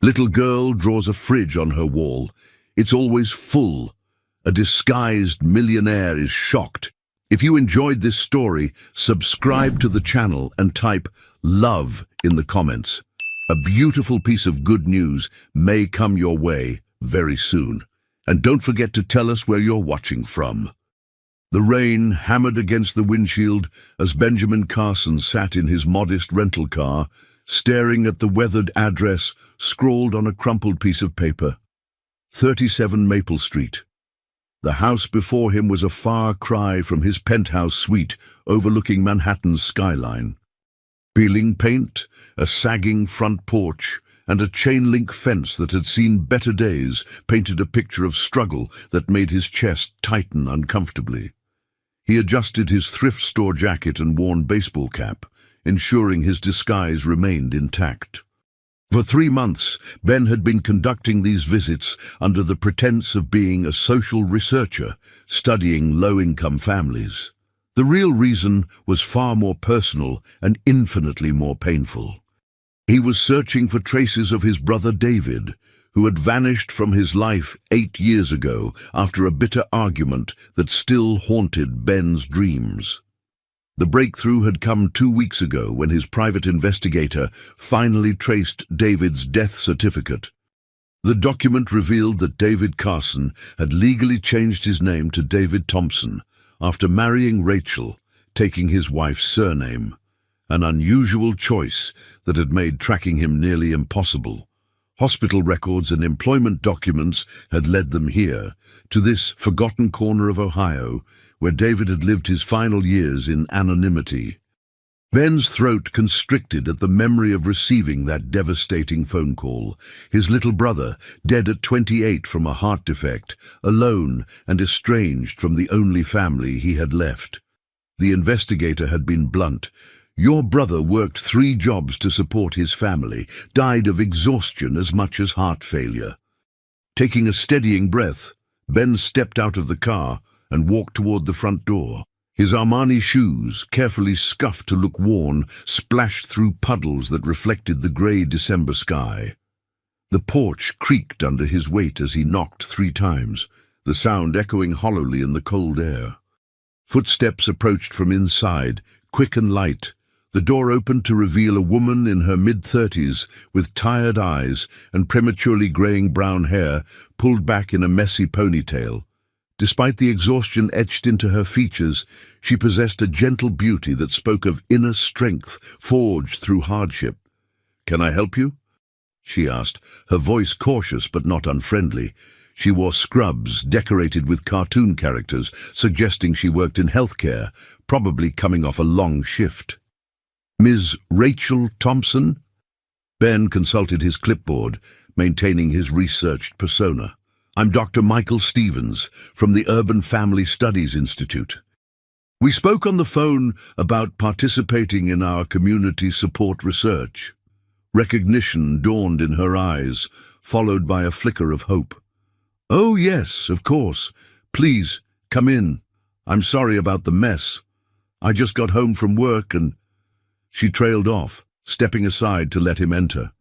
Little girl draws a fridge on her wall. It's always full. A disguised millionaire is shocked. If you enjoyed this story, subscribe to the channel and type "love" in the comments. A beautiful piece of good news may come your way very soon. And don't forget to tell us where you're watching from. The rain hammered against the windshield as Benjamin Carson sat in his modest rental car, staring at the weathered address scrawled on a crumpled piece of paper. 37 Maple Street. The house before him was a far cry from his penthouse suite overlooking Manhattan's skyline. Peeling paint, a sagging front porch, and a chain-link fence that had seen better days painted a picture of struggle that made his chest tighten uncomfortably. He adjusted his thrift store jacket and worn baseball cap, ensuring his disguise remained intact. For 3 months, Ben had been conducting these visits under the pretense of being a social researcher, studying low-income families. The real reason was far more personal and infinitely more painful. He was searching for traces of his brother David, who had vanished from his life 8 years ago after a bitter argument that still haunted Ben's dreams. The breakthrough had come 2 weeks ago when his private investigator finally traced David's death certificate. The document revealed that David Carson had legally changed his name to David Thompson after marrying Rachel, taking his wife's surname, an unusual choice that had made tracking him nearly impossible. Hospital records and employment documents had led them here, to this forgotten corner of Ohio, where David had lived his final years in anonymity. Ben's throat constricted at the memory of receiving that devastating phone call. His little brother, dead at 28 from a heart defect, alone and estranged from the only family he had left. The investigator had been blunt. "Your brother worked 3 jobs to support his family, died of exhaustion as much as heart failure." Taking a steadying breath, Ben stepped out of the car and walked toward the front door. His Armani shoes, carefully scuffed to look worn, splashed through puddles that reflected the grey December sky. The porch creaked under his weight as he knocked 3 times, the sound echoing hollowly in the cold air. Footsteps approached from inside, quick and light. The door opened to reveal a woman in her mid-30s with tired eyes and prematurely graying brown hair pulled back in a messy ponytail. Despite the exhaustion etched into her features, she possessed a gentle beauty that spoke of inner strength forged through hardship. "Can I help you?" she asked, her voice cautious but not unfriendly. She wore scrubs decorated with cartoon characters, suggesting she worked in healthcare, probably coming off a long shift. "Ms. Rachel Thompson?" Ben consulted his clipboard, maintaining his researched persona. "I'm Dr. Michael Stevens from the Urban Family Studies Institute. We spoke on the phone about participating in our community support research." Recognition dawned in her eyes, followed by a flicker of hope. "Oh yes, of course. Please, come in. I'm sorry about the mess. I just got home from work and—" She trailed off, stepping aside to let him enter.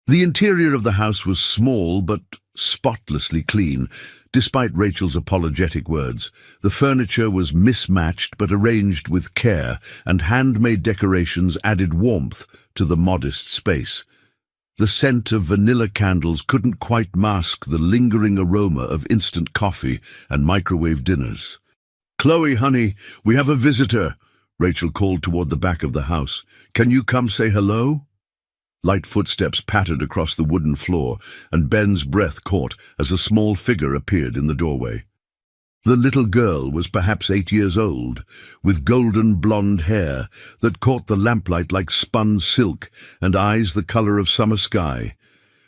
The interior of the house was small but spotlessly clean, despite Rachel's apologetic words. The furniture was mismatched but arranged with care, and handmade decorations added warmth to the modest space. The scent of vanilla candles couldn't quite mask the lingering aroma of instant coffee and microwave dinners. "Chloe, honey, we have a visitor," Rachel called toward the back of the house. "Can you come say hello?" Light footsteps pattered across the wooden floor, and Ben's breath caught as a small figure appeared in the doorway. The little girl was perhaps 8 years old, with golden blonde hair that caught the lamplight like spun silk and eyes the color of summer sky.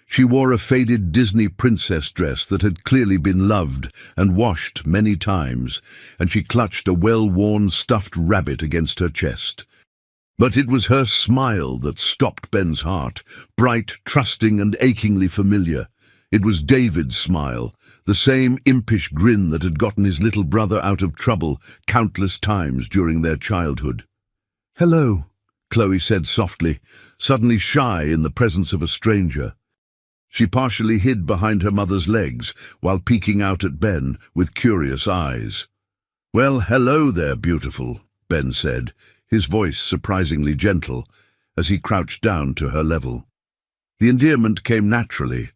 She wore a faded Disney princess dress that had clearly been loved and washed many times, and she clutched a well-worn stuffed rabbit against her chest. But it was her smile that stopped Ben's heart, bright, trusting, and achingly familiar. It was David's smile, the same impish grin that had gotten his little brother out of trouble countless times during their childhood. "Hello," Chloe said softly, suddenly shy in the presence of a stranger. She partially hid behind her mother's legs while peeking out at Ben with curious eyes. "Well, hello there, beautiful," Ben said, his voice surprisingly gentle, as he crouched down to her level. The endearment came naturally,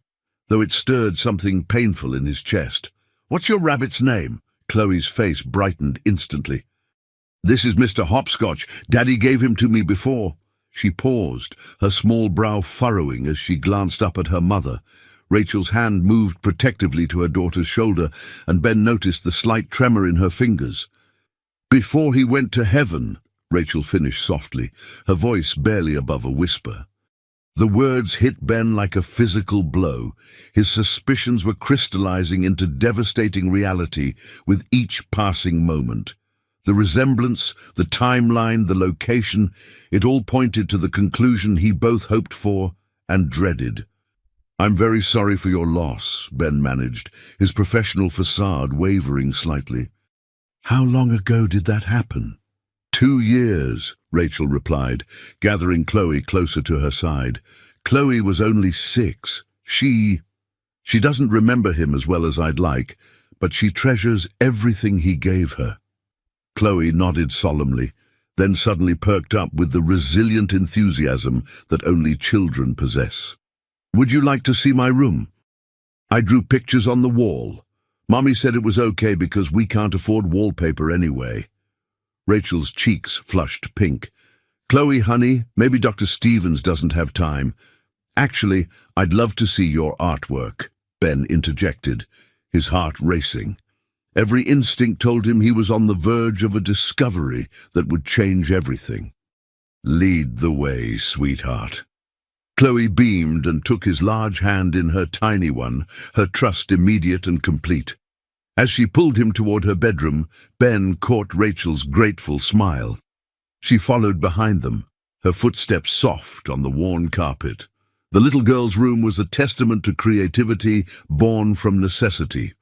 though it stirred something painful in his chest. "What's your rabbit's name?" Chloe's face brightened instantly. "This is Mr. Hopscotch. Daddy gave him to me before." She paused, her small brow furrowing as she glanced up at her mother. Rachel's hand moved protectively to her daughter's shoulder, and Ben noticed the slight tremor in her fingers. "Before he went to heaven," Rachel finished softly, her voice barely above a whisper. The words hit Ben like a physical blow. His suspicions were crystallizing into devastating reality with each passing moment. The resemblance, the timeline, the location, it all pointed to the conclusion he both hoped for and dreaded. "I'm very sorry for your loss," Ben managed, his professional facade wavering slightly. "How long ago did that happen?" 2 years, Rachel replied, gathering Chloe closer to her side. Chloe was only 6. She doesn't remember him as well as I'd like, but she treasures everything he gave her. Chloe nodded solemnly, then suddenly perked up with the resilient enthusiasm that only children possess. "Would you like to see my room? I drew pictures on the wall. Mommy said it was okay because we can't afford wallpaper anyway." Rachel's cheeks flushed pink. "Chloe, honey, maybe Dr. Stevens doesn't have time." "Actually, I'd love to see your artwork," Ben interjected, his heart racing. Every instinct told him he was on the verge of a discovery that would change everything. "Lead the way, sweetheart." Chloe beamed and took his large hand in her tiny one, her trust immediate and complete. As she pulled him toward her bedroom, Ben caught Rachel's grateful smile. She followed behind them, her footsteps soft on the worn carpet. The little girl's room was a testament to creativity born from necessity.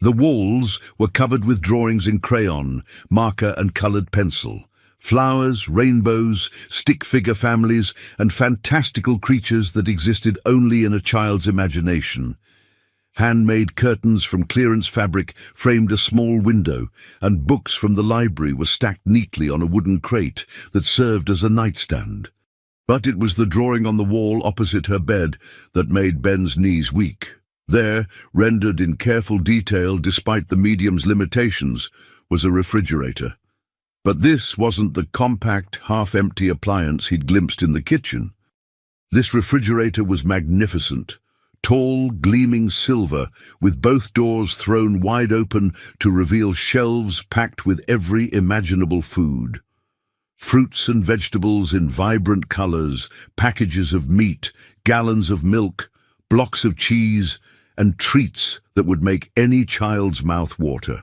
The walls were covered with drawings in crayon, marker and colored pencil. Flowers, rainbows, stick figure families, and fantastical creatures that existed only in a child's imagination. Handmade curtains from clearance fabric framed a small window, and books from the library were stacked neatly on a wooden crate that served as a nightstand. But it was the drawing on the wall opposite her bed that made Ben's knees weak. There, rendered in careful detail despite the medium's limitations, was a refrigerator. But this wasn't the compact, half-empty appliance he'd glimpsed in the kitchen. This refrigerator was magnificent, tall, gleaming silver, with both doors thrown wide open to reveal shelves packed with every imaginable food. Fruits and vegetables in vibrant colors, packages of meat, gallons of milk, blocks of cheese, and treats that would make any child's mouth water.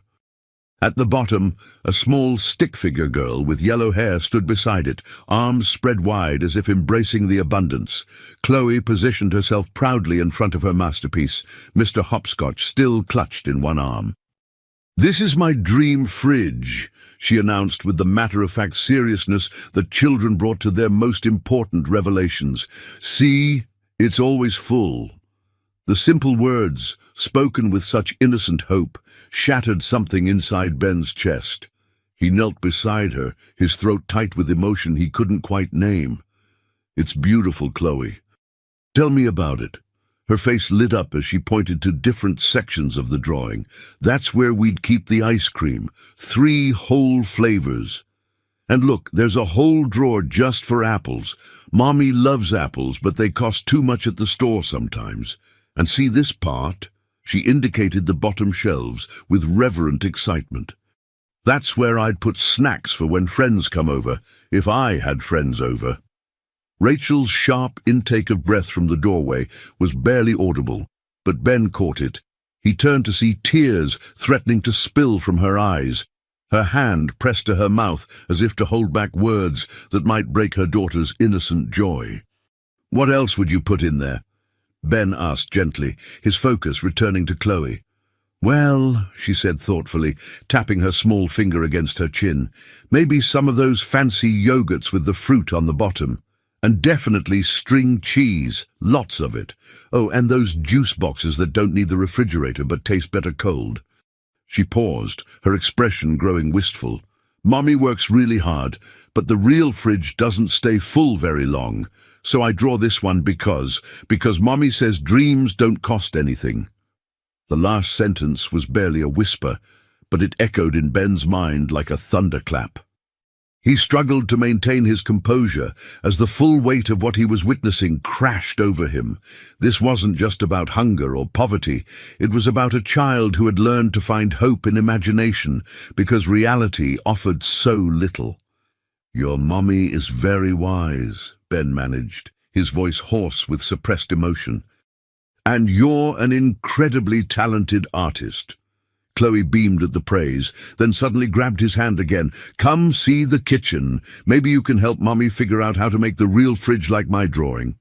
At the bottom, a small stick-figure girl with yellow hair stood beside it, arms spread wide as if embracing the abundance. Chloe positioned herself proudly in front of her masterpiece, Mr. Hopscotch still clutched in one arm. "This is my dream fridge," she announced with the matter-of-fact seriousness that children brought to their most important revelations. "See, it's always full." The simple words, spoken with such innocent hope, shattered something inside Ben's chest. He knelt beside her, his throat tight with emotion he couldn't quite name. "It's beautiful, Chloe. Tell me about it." Her face lit up as she pointed to different sections of the drawing. "That's where we'd keep the ice cream. 3 whole flavors. And look, there's a whole drawer just for apples. Mommy loves apples, but they cost too much at the store sometimes. And see this part?" She indicated the bottom shelves with reverent excitement. "That's where I'd put snacks for when friends come over, if I had friends over." Rachel's sharp intake of breath from the doorway was barely audible, but Ben caught it. He turned to see tears threatening to spill from her eyes. Her hand pressed to her mouth as if to hold back words that might break her daughter's innocent joy. "What else would you put in there?" Ben asked gently, his focus returning to Chloe. "Well," she said thoughtfully, tapping her small finger against her chin, "maybe some of those fancy yogurts with the fruit on the bottom. And definitely string cheese, lots of it. Oh, and those juice boxes that don't need the refrigerator but taste better cold. She paused, her expression growing wistful. Mommy works really hard, but the real fridge doesn't stay full very long. So I draw this one because Mommy says dreams don't cost anything. The last sentence was barely a whisper, but it echoed in Ben's mind like a thunderclap. He struggled to maintain his composure as the full weight of what he was witnessing crashed over him. This wasn't just about hunger or poverty. It was about a child who had learned to find hope in imagination because reality offered so little. "Your mommy is very wise," Ben managed, his voice hoarse with suppressed emotion. "And you're an incredibly talented artist." Chloe beamed at the praise, then suddenly grabbed his hand again. "Come see the kitchen. Maybe you can help Mommy figure out how to make the real fridge like my drawing."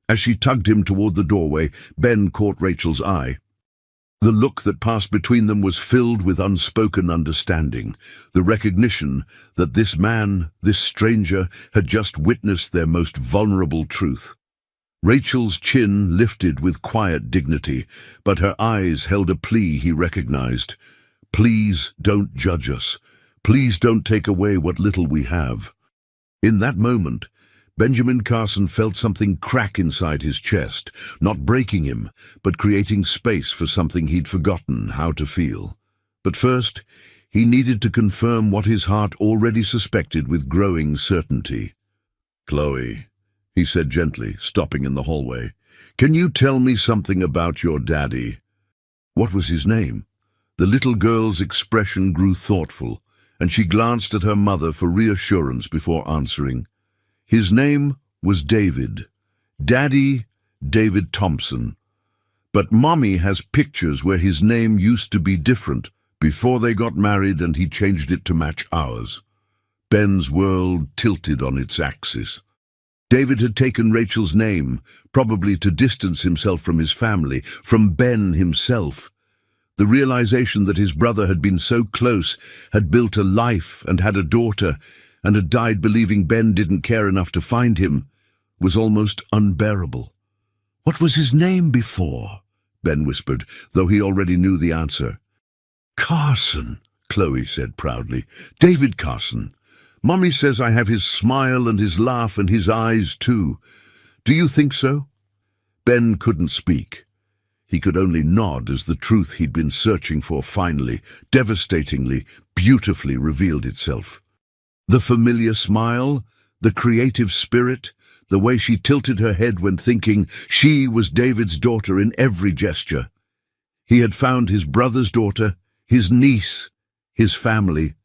As she tugged him toward the doorway, Ben caught Rachel's eye. The look that passed between them was filled with unspoken understanding, the recognition that this man, this stranger, had just witnessed their most vulnerable truth. Rachel's chin lifted with quiet dignity, but her eyes held a plea he recognized. "Please don't judge us. Please don't take away what little we have." In that moment, Benjamin Carson felt something crack inside his chest, not breaking him, but creating space for something he'd forgotten how to feel. But first, he needed to confirm what his heart already suspected with growing certainty. "Chloe," he said gently, stopping in the hallway, "can you tell me something about your daddy?" What was his name? The little girl's expression grew thoughtful, and she glanced at her mother for reassurance before answering. "His name was David. Daddy, David Thompson. But Mommy has pictures where his name used to be different before they got married and he changed it to match ours." Ben's world tilted on its axis. David had taken Rachel's name, probably to distance himself from his family, from Ben himself. The realization that his brother had been so close, had built a life and had a daughter, and had died believing Ben didn't care enough to find him, was almost unbearable. "What was his name before?" Ben whispered, though he already knew the answer. "Carson," Chloe said proudly. "David Carson. Mommy says I have his smile and his laugh and his eyes too. Do you think so?" Ben couldn't speak. He could only nod as the truth he'd been searching for finally, devastatingly, beautifully revealed itself. The familiar smile, the creative spirit, the way she tilted her head when thinking she was David's daughter in every gesture. He had found his brother's daughter, his niece, his family,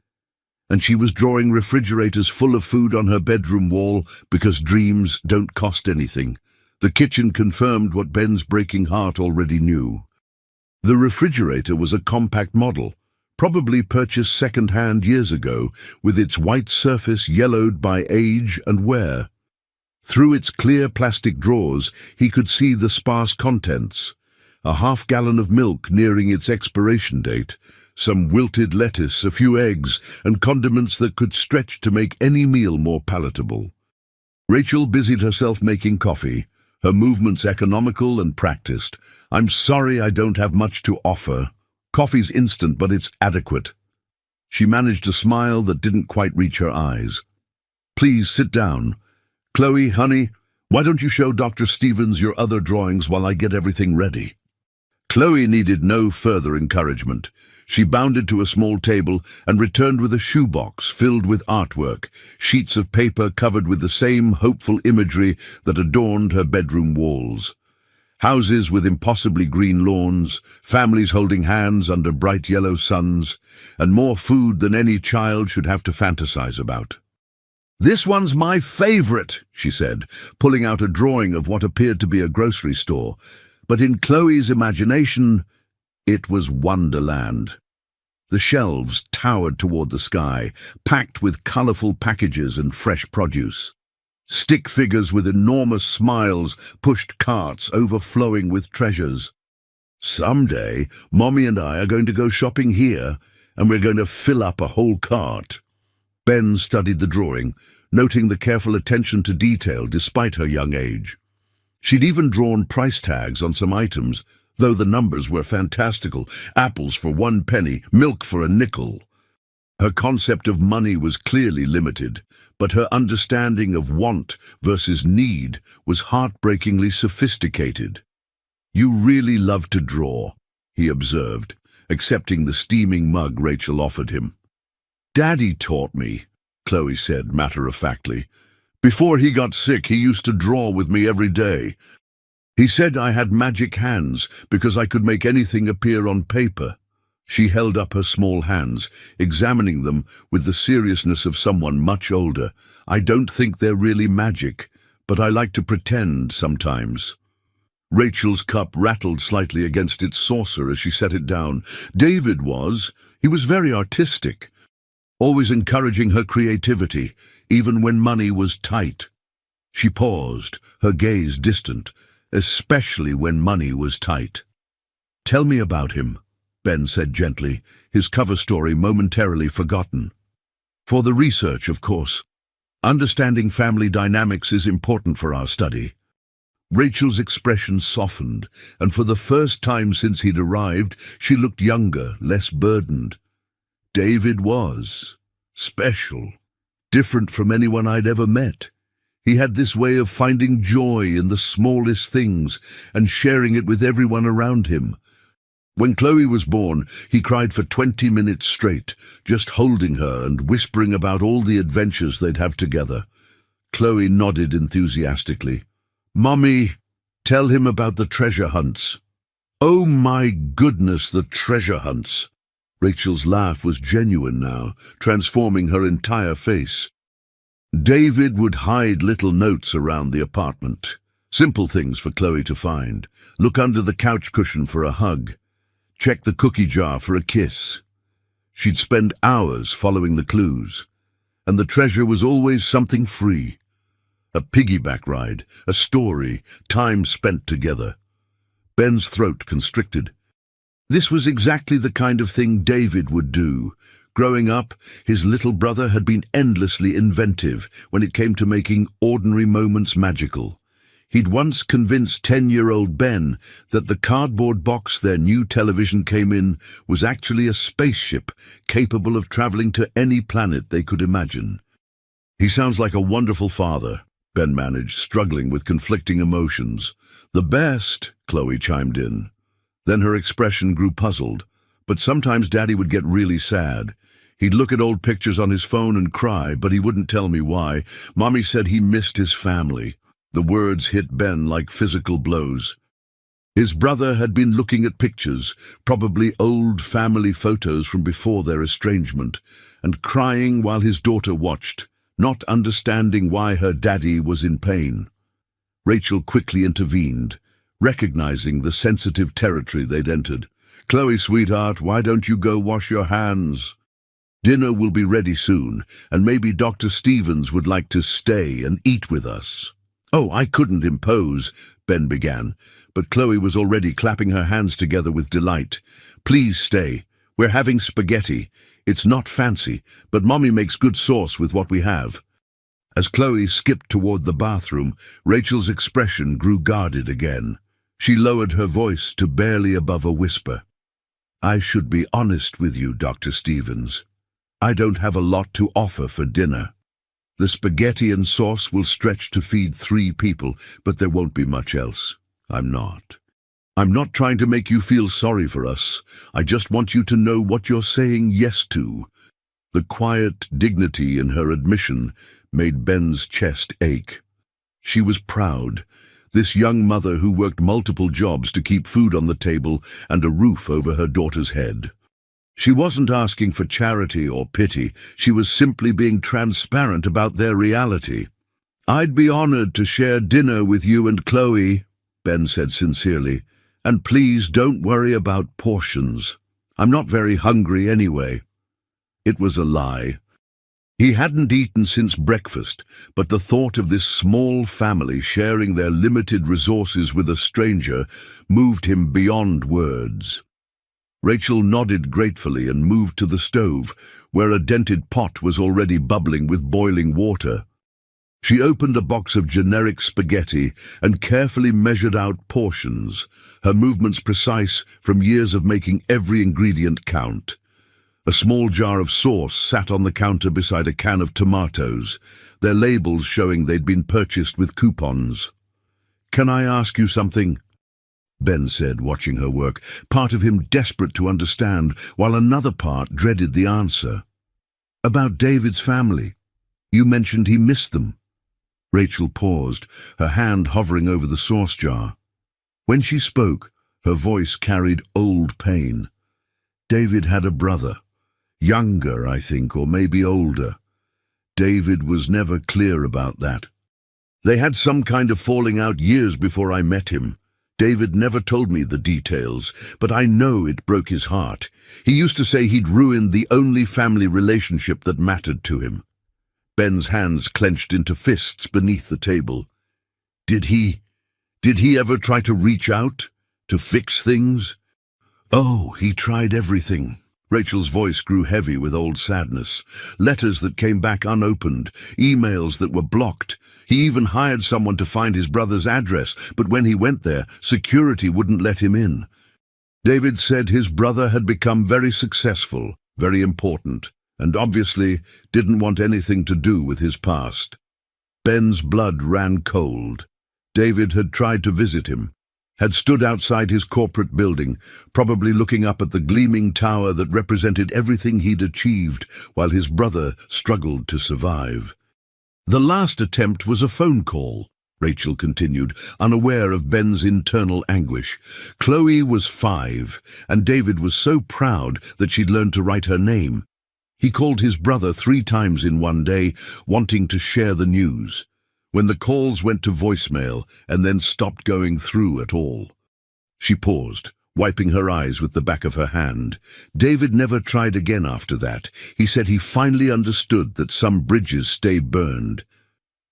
and she was drawing refrigerators full of food on her bedroom wall because dreams don't cost anything. The kitchen confirmed what Ben's breaking heart already knew. The refrigerator was a compact model, probably purchased second-hand years ago, with its white surface yellowed by age and wear. Through its clear plastic drawers, he could see the sparse contents: a half-gallon of milk nearing its expiration date, some wilted lettuce, a few eggs, and condiments that could stretch to make any meal more palatable. Rachel busied herself making coffee, her movements economical and practiced. "I'm sorry I don't have much to offer. Coffee's instant, but it's adequate." She managed a smile that didn't quite reach her eyes. "Please sit down. Chloe, honey, why don't you show Dr. Stevens your other drawings while I get everything ready?" Chloe needed no further encouragement. She bounded to a small table and returned with a shoebox filled with artwork, sheets of paper covered with the same hopeful imagery that adorned her bedroom walls. Houses with impossibly green lawns, families holding hands under bright yellow suns, and more food than any child should have to fantasize about. "This one's my favorite," she said, pulling out a drawing of what appeared to be a grocery store. But in Chloe's imagination, it was Wonderland. The shelves towered toward the sky, packed with colorful packages and fresh produce. Stick figures with enormous smiles pushed carts overflowing with treasures. "Someday, Mommy and I are going to go shopping here, and we're going to fill up a whole cart." Ben studied the drawing, noting the careful attention to detail despite her young age. She'd even drawn price tags on some items, though the numbers were fantastical: apples for 1 penny, milk for a nickel. Her concept of money was clearly limited, but her understanding of want versus need was heartbreakingly sophisticated. "You really love to draw," he observed, accepting the steaming mug Rachel offered him. "Daddy taught me," Chloe said matter-of-factly. "Before he got sick, he used to draw with me every day. He said I had magic hands because I could make anything appear on paper." She held up her small hands, examining them with the seriousness of someone much older. "I don't think they're really magic, but I like to pretend sometimes." Rachel's cup rattled slightly against its saucer as she set it down. David was. He was very artistic, always encouraging her creativity, even when money was tight. She paused, her gaze distant, especially when money was tight. "Tell me about him," Ben said gently, his cover story momentarily forgotten. "For the research, of course. Understanding family dynamics is important for our study." Rachel's expression softened, and for the first time since he'd arrived, she looked younger, less burdened. David was special, different from anyone I'd ever met. He had this way of finding joy in the smallest things and sharing it with everyone around him. When Chloe was born, he cried for 20 minutes straight, just holding her and whispering about all the adventures they'd have together. Chloe nodded enthusiastically. "Mommy, tell him about the treasure hunts." "Oh my goodness, the treasure hunts." Rachel's laugh was genuine now, transforming her entire face. David would hide little notes around the apartment. Simple things for Chloe to find. Look under the couch cushion for a hug. Check the cookie jar for a kiss. She'd spend hours following the clues, and the treasure was always something free. A piggyback ride, a story, time spent together. Ben's throat constricted. This was exactly the kind of thing David would do. Growing up, his little brother had been endlessly inventive when it came to making ordinary moments magical. He'd once convinced 10-year-old Ben that the cardboard box their new television came in was actually a spaceship capable of traveling to any planet they could imagine. "He sounds like a wonderful father," Ben managed, struggling with conflicting emotions. "The best," Chloe chimed in. Then her expression grew puzzled. "But sometimes Daddy would get really sad. He'd look at old pictures on his phone and cry, but he wouldn't tell me why. Mommy said he missed his family." The words hit Ben like physical blows. His brother had been looking at pictures, probably old family photos from before their estrangement, and crying while his daughter watched, not understanding why her daddy was in pain. Rachel quickly intervened, recognizing the sensitive territory they'd entered. "Chloe, sweetheart, why don't you go wash your hands? Dinner will be ready soon, and maybe Dr. Stevens would like to stay and eat with us." "Oh, I couldn't impose," Ben began, but Chloe was already clapping her hands together with delight. "Please stay. We're having spaghetti. It's not fancy, but Mommy makes good sauce with what we have." As Chloe skipped toward the bathroom, Rachel's expression grew guarded again. She lowered her voice to barely above a whisper. "I should be honest with you, Dr. Stevens. I don't have a lot to offer for dinner. The spaghetti and sauce will stretch to feed 3 people, but there won't be much else. I'm not trying to make you feel sorry for us. I just want you to know what you're saying yes to." The quiet dignity in her admission made Ben's chest ache. She was proud. This young mother who worked multiple jobs to keep food on the table and a roof over her daughter's head. She wasn't asking for charity or pity. She was simply being transparent about their reality. "I'd be honored to share dinner with you and Chloe," Ben said sincerely. "And please don't worry about portions. I'm not very hungry anyway." It was a lie. He hadn't eaten since breakfast, but the thought of this small family sharing their limited resources with a stranger moved him beyond words. Rachel nodded gratefully and moved to the stove, where a dented pot was already bubbling with boiling water. She opened a box of generic spaghetti and carefully measured out portions, her movements precise from years of making every ingredient count. A small jar of sauce sat on the counter beside a can of tomatoes, their labels showing they'd been purchased with coupons. "Can I ask you something?" Ben said, watching her work, part of him desperate to understand, while another part dreaded the answer. "About David's family. You mentioned he missed them." Rachel paused, her hand hovering over the sauce jar. When she spoke, her voice carried old pain. David had a brother. Younger, I think, or maybe older. David was never clear about that. They had some kind of falling out years before I met him. David never told me the details, but I know it broke his heart. He used to say he'd ruined the only family relationship that mattered to him. Ben's hands clenched into fists beneath the table. Did he ever try to reach out? To fix things? Oh, he tried everything. Rachel's voice grew heavy with old sadness. Letters that came back unopened, emails that were blocked. He even hired someone to find his brother's address, but when he went there, security wouldn't let him in. David said his brother had become very successful, very important, and obviously didn't want anything to do with his past. Ben's blood ran cold. David had tried to visit him, had stood outside his corporate building, probably looking up at the gleaming tower that represented everything he'd achieved while his brother struggled to survive. The last attempt was a phone call, Rachel continued, unaware of Ben's internal anguish. Chloe was 5, and David was so proud that she'd learned to write her name. He called his brother 3 times in one day, wanting to share the news. When the calls went to voicemail and then stopped going through at all. She paused, wiping her eyes with the back of her hand. David never tried again after that. He said he finally understood that some bridges stay burned.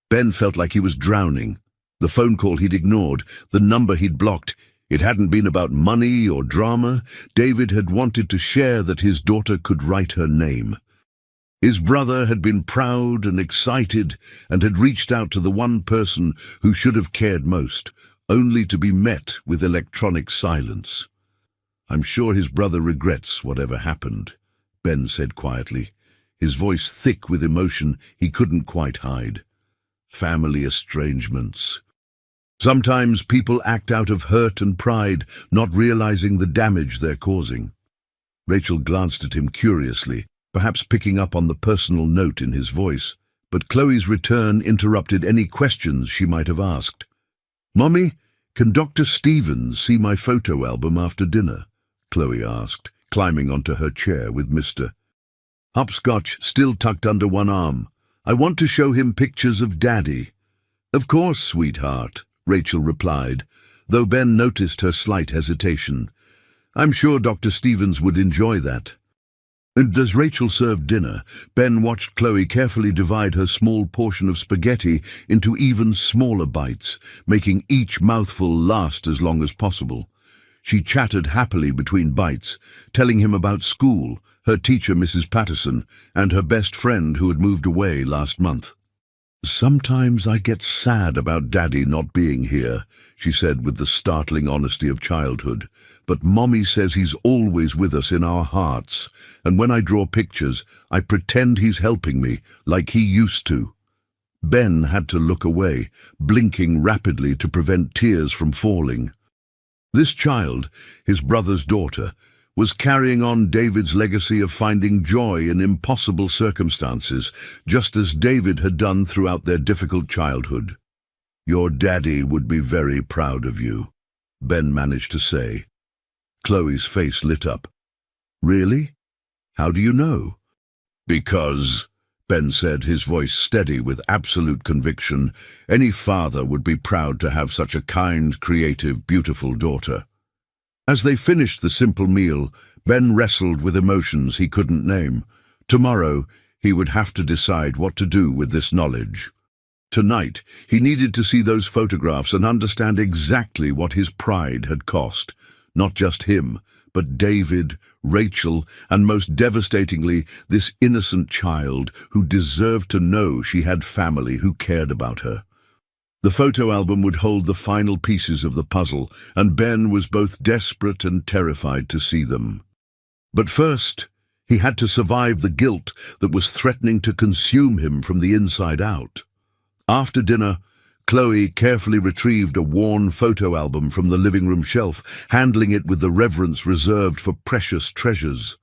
Ben felt like he was drowning. The phone call he'd ignored, the number he'd blocked, it hadn't been about money or drama. David had wanted to share that his daughter could write her name. His brother had been proud and excited and had reached out to the one person who should have cared most, only to be met with electronic silence. "I'm sure his brother regrets whatever happened," Ben said quietly, his voice thick with emotion he couldn't quite hide. "Family estrangements. Sometimes people act out of hurt and pride, not realizing the damage they're causing." Rachel glanced at him curiously, perhaps picking up on the personal note in his voice, but Chloe's return interrupted any questions she might have asked. "Mommy, can Dr. Stevens see my photo album after dinner?" Chloe asked, climbing onto her chair with Mr. Hopscotch still tucked under one arm. "I want to show him pictures of Daddy." "Of course, sweetheart," Rachel replied, though Ben noticed her slight hesitation. "I'm sure Dr. Stevens would enjoy that." And as Rachel served dinner, Ben watched Chloe carefully divide her small portion of spaghetti into even smaller bites, making each mouthful last as long as possible. She chattered happily between bites, telling him about school, her teacher Mrs. Patterson, and her best friend who had moved away last month. "Sometimes I get sad about Daddy not being here," she said with the startling honesty of childhood. "But Mommy says he's always with us in our hearts, and when I draw pictures, I pretend he's helping me, like he used to." Ben had to look away, blinking rapidly to prevent tears from falling. This child, his brother's daughter, was carrying on David's legacy of finding joy in impossible circumstances, just as David had done throughout their difficult childhood. "Your daddy would be very proud of you," Ben managed to say. Chloe's face lit up. "Really? How do you know?" "Because," Ben said, his voice steady with absolute conviction, "any father would be proud to have such a kind, creative, beautiful daughter." As they finished the simple meal, Ben wrestled with emotions he couldn't name. Tomorrow, he would have to decide what to do with this knowledge. Tonight, he needed to see those photographs and understand exactly what his pride had cost. not just him, but David, Rachel, and most devastatingly, this innocent child who deserved to know she had family who cared about her. The photo album would hold the final pieces of the puzzle, and Ben was both desperate and terrified to see them. But first, he had to survive the guilt that was threatening to consume him from the inside out. After dinner, Chloe carefully retrieved a worn photo album from the living room shelf, handling it with the reverence reserved for precious treasures.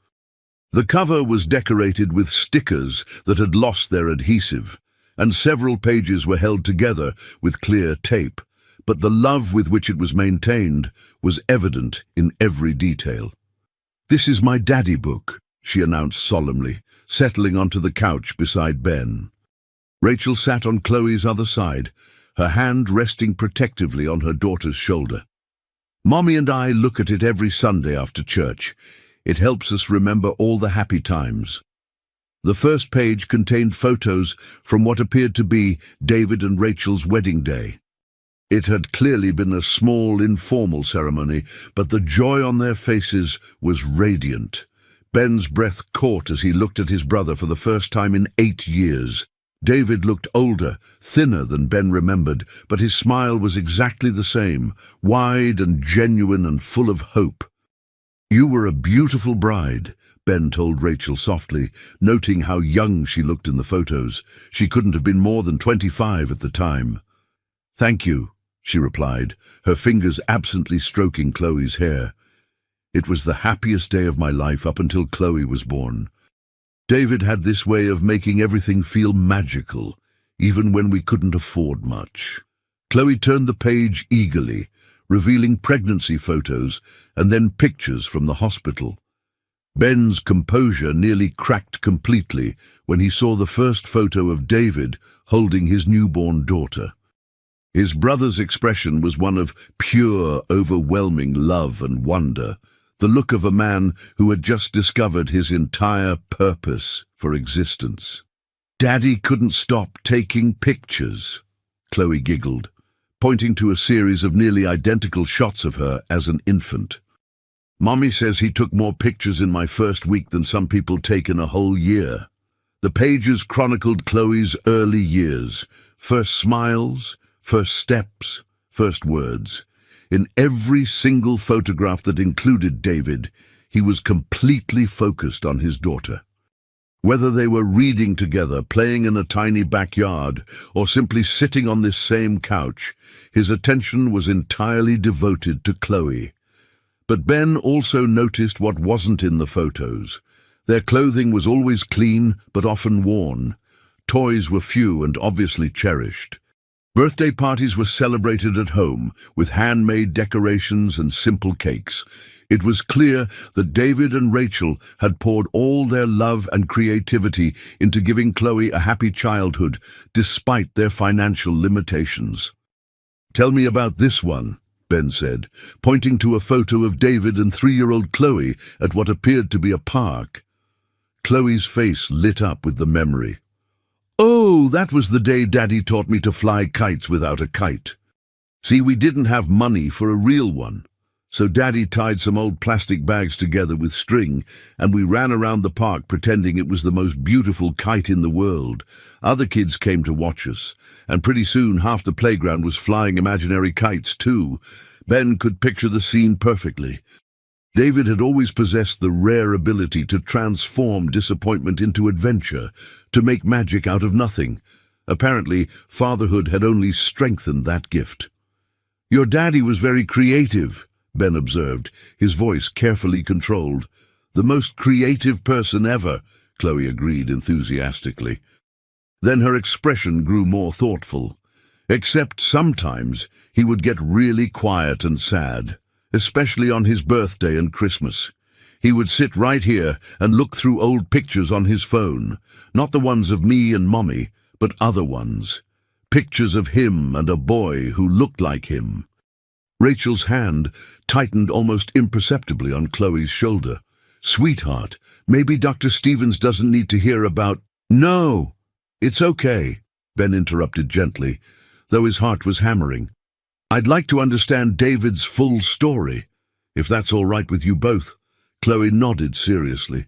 The cover was decorated with stickers that had lost their adhesive, and several pages were held together with clear tape, but the love with which it was maintained was evident in every detail. "This is my daddy book," she announced solemnly, settling onto the couch beside Ben. Rachel sat on Chloe's other side, her hand resting protectively on her daughter's shoulder. "Mommy and I look at it every Sunday after church. It helps us remember all the happy times." The first page contained photos from what appeared to be David and Rachel's wedding day. It had clearly been a small, informal ceremony, but the joy on their faces was radiant. Ben's breath caught as he looked at his brother for the first time in 8 years. David looked older, thinner than Ben remembered, but his smile was exactly the same, wide and genuine and full of hope. "You were a beautiful bride," Ben told Rachel softly, noting how young she looked in the photos. She couldn't have been more than 25 at the time. "Thank you," she replied, her fingers absently stroking Chloe's hair. "It was the happiest day of my life up until Chloe was born. David had this way of making everything feel magical, even when we couldn't afford much." Chloe turned the page eagerly, revealing pregnancy photos and then pictures from the hospital. Ben's composure nearly cracked completely when he saw the first photo of David holding his newborn daughter. His brother's expression was one of pure, overwhelming love and wonder, the look of a man who had just discovered his entire purpose for existence. "Daddy couldn't stop taking pictures," Chloe giggled, pointing to a series of nearly identical shots of her as an infant. "Mommy says he took more pictures in my first week than some people take in a whole year." The pages chronicled Chloe's early years, first smiles, first steps, first words. In every single photograph that included David, he was completely focused on his daughter. Whether they were reading together, playing in a tiny backyard, or simply sitting on this same couch, his attention was entirely devoted to Chloe. But Ben also noticed what wasn't in the photos. Their clothing was always clean, but often worn. Toys were few and obviously cherished. Birthday parties were celebrated at home, with handmade decorations and simple cakes. It was clear that David and Rachel had poured all their love and creativity into giving Chloe a happy childhood, despite their financial limitations. "Tell me about this one," Ben said, pointing to a photo of David and 3-year-old Chloe at what appeared to be a park. Chloe's face lit up with the memory. "Oh, that was the day Daddy taught me to fly kites without a kite. See, we didn't have money for a real one, so Daddy tied some old plastic bags together with string, and we ran around the park pretending it was the most beautiful kite in the world. Other kids came to watch us, and pretty soon half the playground was flying imaginary kites too." Ben could picture the scene perfectly. David had always possessed the rare ability to transform disappointment into adventure, to make magic out of nothing. Apparently, fatherhood had only strengthened that gift. "Your daddy was very creative," Ben observed, his voice carefully controlled. "The most creative person ever," Chloe agreed enthusiastically. Then her expression grew more thoughtful. "Except sometimes he would get really quiet and sad, especially on his birthday and Christmas. He would sit right here and look through old pictures on his phone, not the ones of me and Mommy, but other ones. Pictures of him and a boy who looked like him." Rachel's hand tightened almost imperceptibly on Chloe's shoulder. "Sweetheart, maybe Dr. Stevens doesn't need to hear about—" "No, it's okay," Ben interrupted gently, though his heart was hammering. "I'd like to understand David's full story. If that's all right with you both. Chloe nodded seriously.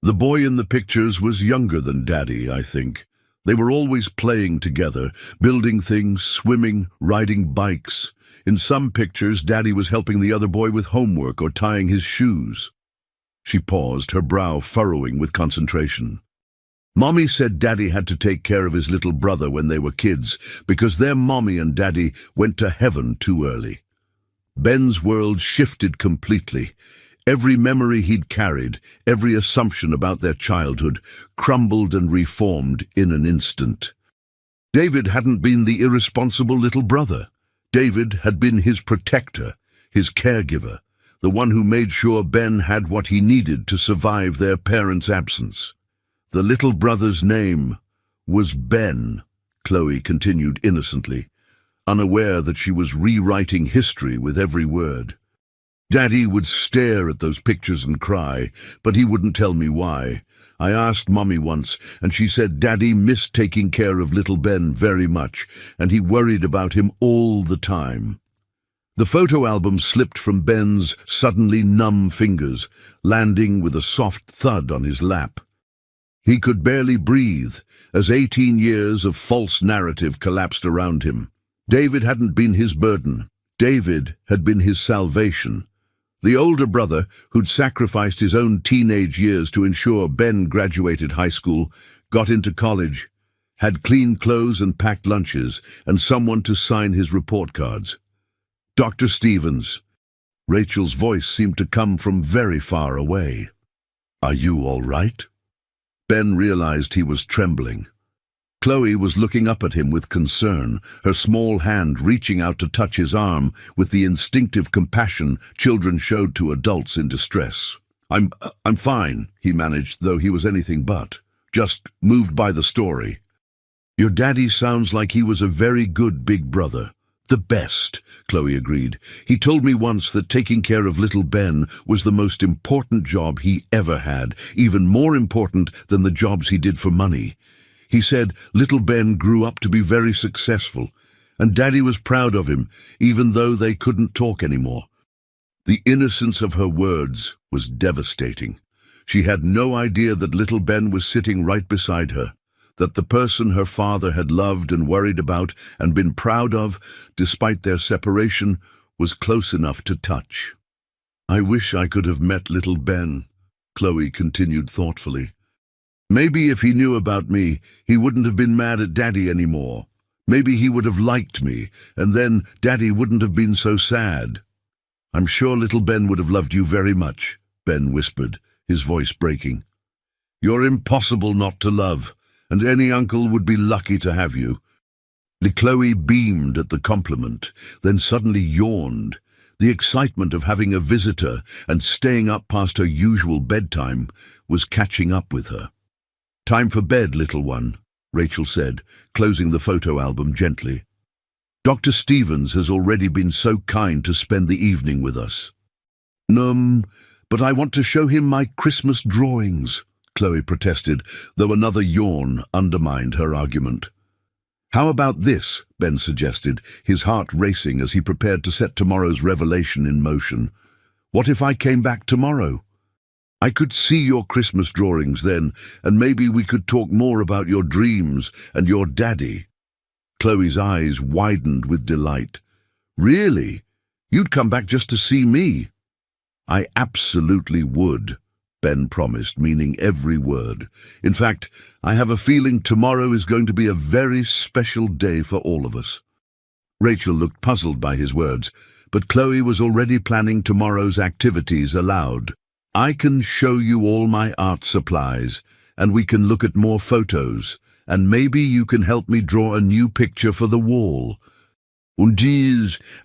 The boy in the pictures was younger than Daddy, I think. They were always playing together, building things, swimming, riding bikes. In some pictures, Daddy was helping the other boy with homework or tying his shoes. She paused, her brow furrowing with concentration. Mommy said Daddy had to take care of his little brother when they were kids because their mommy and Daddy went to heaven too early. Ben's world shifted completely. Every memory he'd carried, every assumption about their childhood, crumbled and reformed in an instant. David hadn't been the irresponsible little brother. David had been his protector, his caregiver, the one who made sure Ben had what he needed to survive their parents' absence. The little brother's name was Ben, Chloe continued innocently, unaware that she was rewriting history with every word. Daddy would stare at those pictures and cry, but he wouldn't tell me why. I asked Mommy once, and she said Daddy missed taking care of little Ben very much, and he worried about him all the time. The photo album slipped from Ben's suddenly numb fingers, landing with a soft thud on his lap. He could barely breathe as 18 years of false narrative collapsed around him. David hadn't been his burden. David had been his salvation. The older brother, who'd sacrificed his own teenage years to ensure Ben graduated high school, got into college, had clean clothes and packed lunches, and someone to sign his report cards. Dr. Stevens. Rachel's voice seemed to come from very far away. "Are you all right?" Ben realized he was trembling. Chloe was looking up at him with concern, her small hand reaching out to touch his arm with the instinctive compassion children showed to adults in distress. I'm fine," he managed, though he was anything but. "Just moved by the story." "Your daddy sounds like he was a very good big brother." "The best," Chloe agreed. "He told me once that taking care of little Ben was the most important job he ever had, even more important than the jobs he did for money. He said little Ben grew up to be very successful, and Daddy was proud of him, even though they couldn't talk anymore." The innocence of her words was devastating. She had no idea that little Ben was sitting right beside her, that the person her father had loved and worried about and been proud of, despite their separation, was close enough to touch. "I wish I could have met little Ben," Chloe continued thoughtfully. "Maybe if he knew about me, he wouldn't have been mad at Daddy anymore. Maybe he would have liked me, and then Daddy wouldn't have been so sad." "I'm sure little Ben would have loved you very much," Ben whispered, his voice breaking. "You're impossible not to love, and any uncle would be lucky to have you." Chloe beamed at the compliment, then suddenly yawned. The excitement of having a visitor and staying up past her usual bedtime was catching up with her. "Time for bed, little one," Rachel said, closing the photo album gently. "Dr. Stevens has already been so kind to spend the evening with us." But I want to show him my Christmas drawings," Chloe protested, though another yawn undermined her argument. "How about this?" Ben suggested, his heart racing as he prepared to set tomorrow's revelation in motion. "What if I came back tomorrow? I could see your Christmas drawings then, and maybe we could talk more about your dreams and your daddy." Chloe's eyes widened with delight. "Really? You'd come back just to see me?" "I absolutely would," Ben promised, meaning every word. "In fact, I have a feeling tomorrow is going to be a very special day for all of us." Rachel looked puzzled by his words, but Chloe was already planning tomorrow's activities aloud. "I can show you all my art supplies, and we can look at more photos, and maybe you can help me draw a new picture for the wall."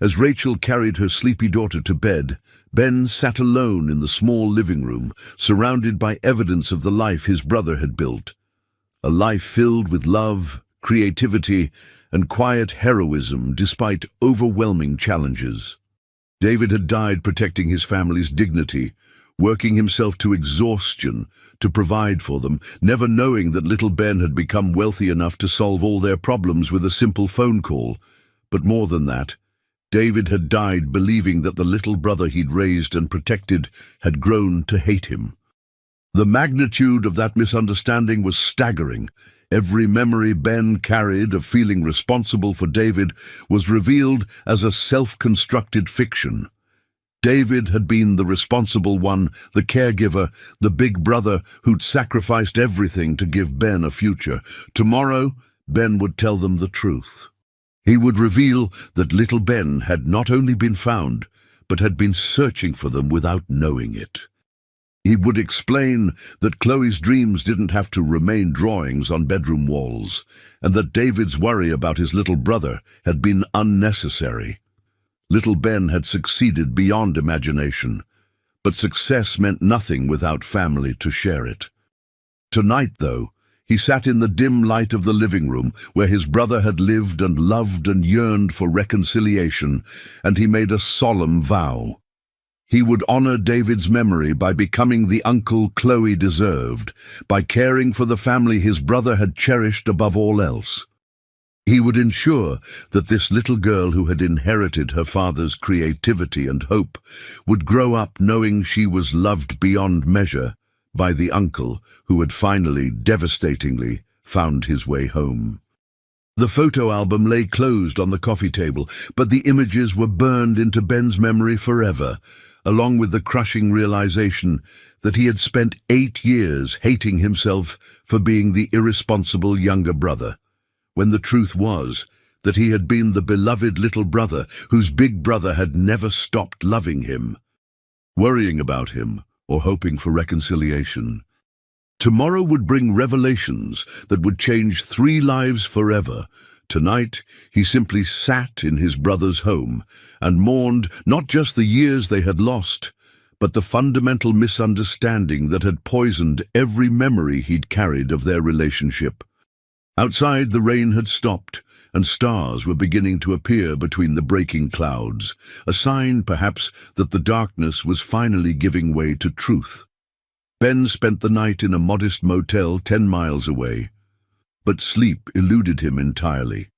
As Rachel carried her sleepy daughter to bed, Ben sat alone in the small living room, surrounded by evidence of the life his brother had built. A life filled with love, creativity, and quiet heroism despite overwhelming challenges. David had died protecting his family's dignity, working himself to exhaustion to provide for them, never knowing that little Ben had become wealthy enough to solve all their problems with a simple phone call. But more than that, David had died believing that the little brother he'd raised and protected had grown to hate him. The magnitude of that misunderstanding was staggering. Every memory Ben carried of feeling responsible for David was revealed as a self-constructed fiction. David had been the responsible one, the caregiver, the big brother who'd sacrificed everything to give Ben a future. Tomorrow, Ben would tell them the truth. He would reveal that little Ben had not only been found, but had been searching for them without knowing it. He would explain that Chloe's dreams didn't have to remain drawings on bedroom walls, and that David's worry about his little brother had been unnecessary. Little Ben had succeeded beyond imagination, but success meant nothing without family to share it. Tonight, though, he sat in the dim light of the living room where his brother had lived and loved and yearned for reconciliation, and he made a solemn vow. He would honor David's memory by becoming the uncle Chloe deserved, by caring for the family his brother had cherished above all else. He would ensure that this little girl who had inherited her father's creativity and hope would grow up knowing she was loved beyond measure by the uncle who had finally, devastatingly, found his way home. The photo album lay closed on the coffee table, but the images were burned into Ben's memory forever, along with the crushing realization that he had spent 8 years hating himself for being the irresponsible younger brother, when the truth was that he had been the beloved little brother whose big brother had never stopped loving him, worrying about him, or hoping for reconciliation. Tomorrow would bring revelations that would change 3 lives forever. Tonight, he simply sat in his brother's home and mourned not just the years they had lost, but the fundamental misunderstanding that had poisoned every memory he'd carried of their relationship. Outside, the rain had stopped, and stars were beginning to appear between the breaking clouds, a sign, perhaps, that the darkness was finally giving way to truth. Ben spent the night in a modest motel 10 miles away, but sleep eluded him entirely.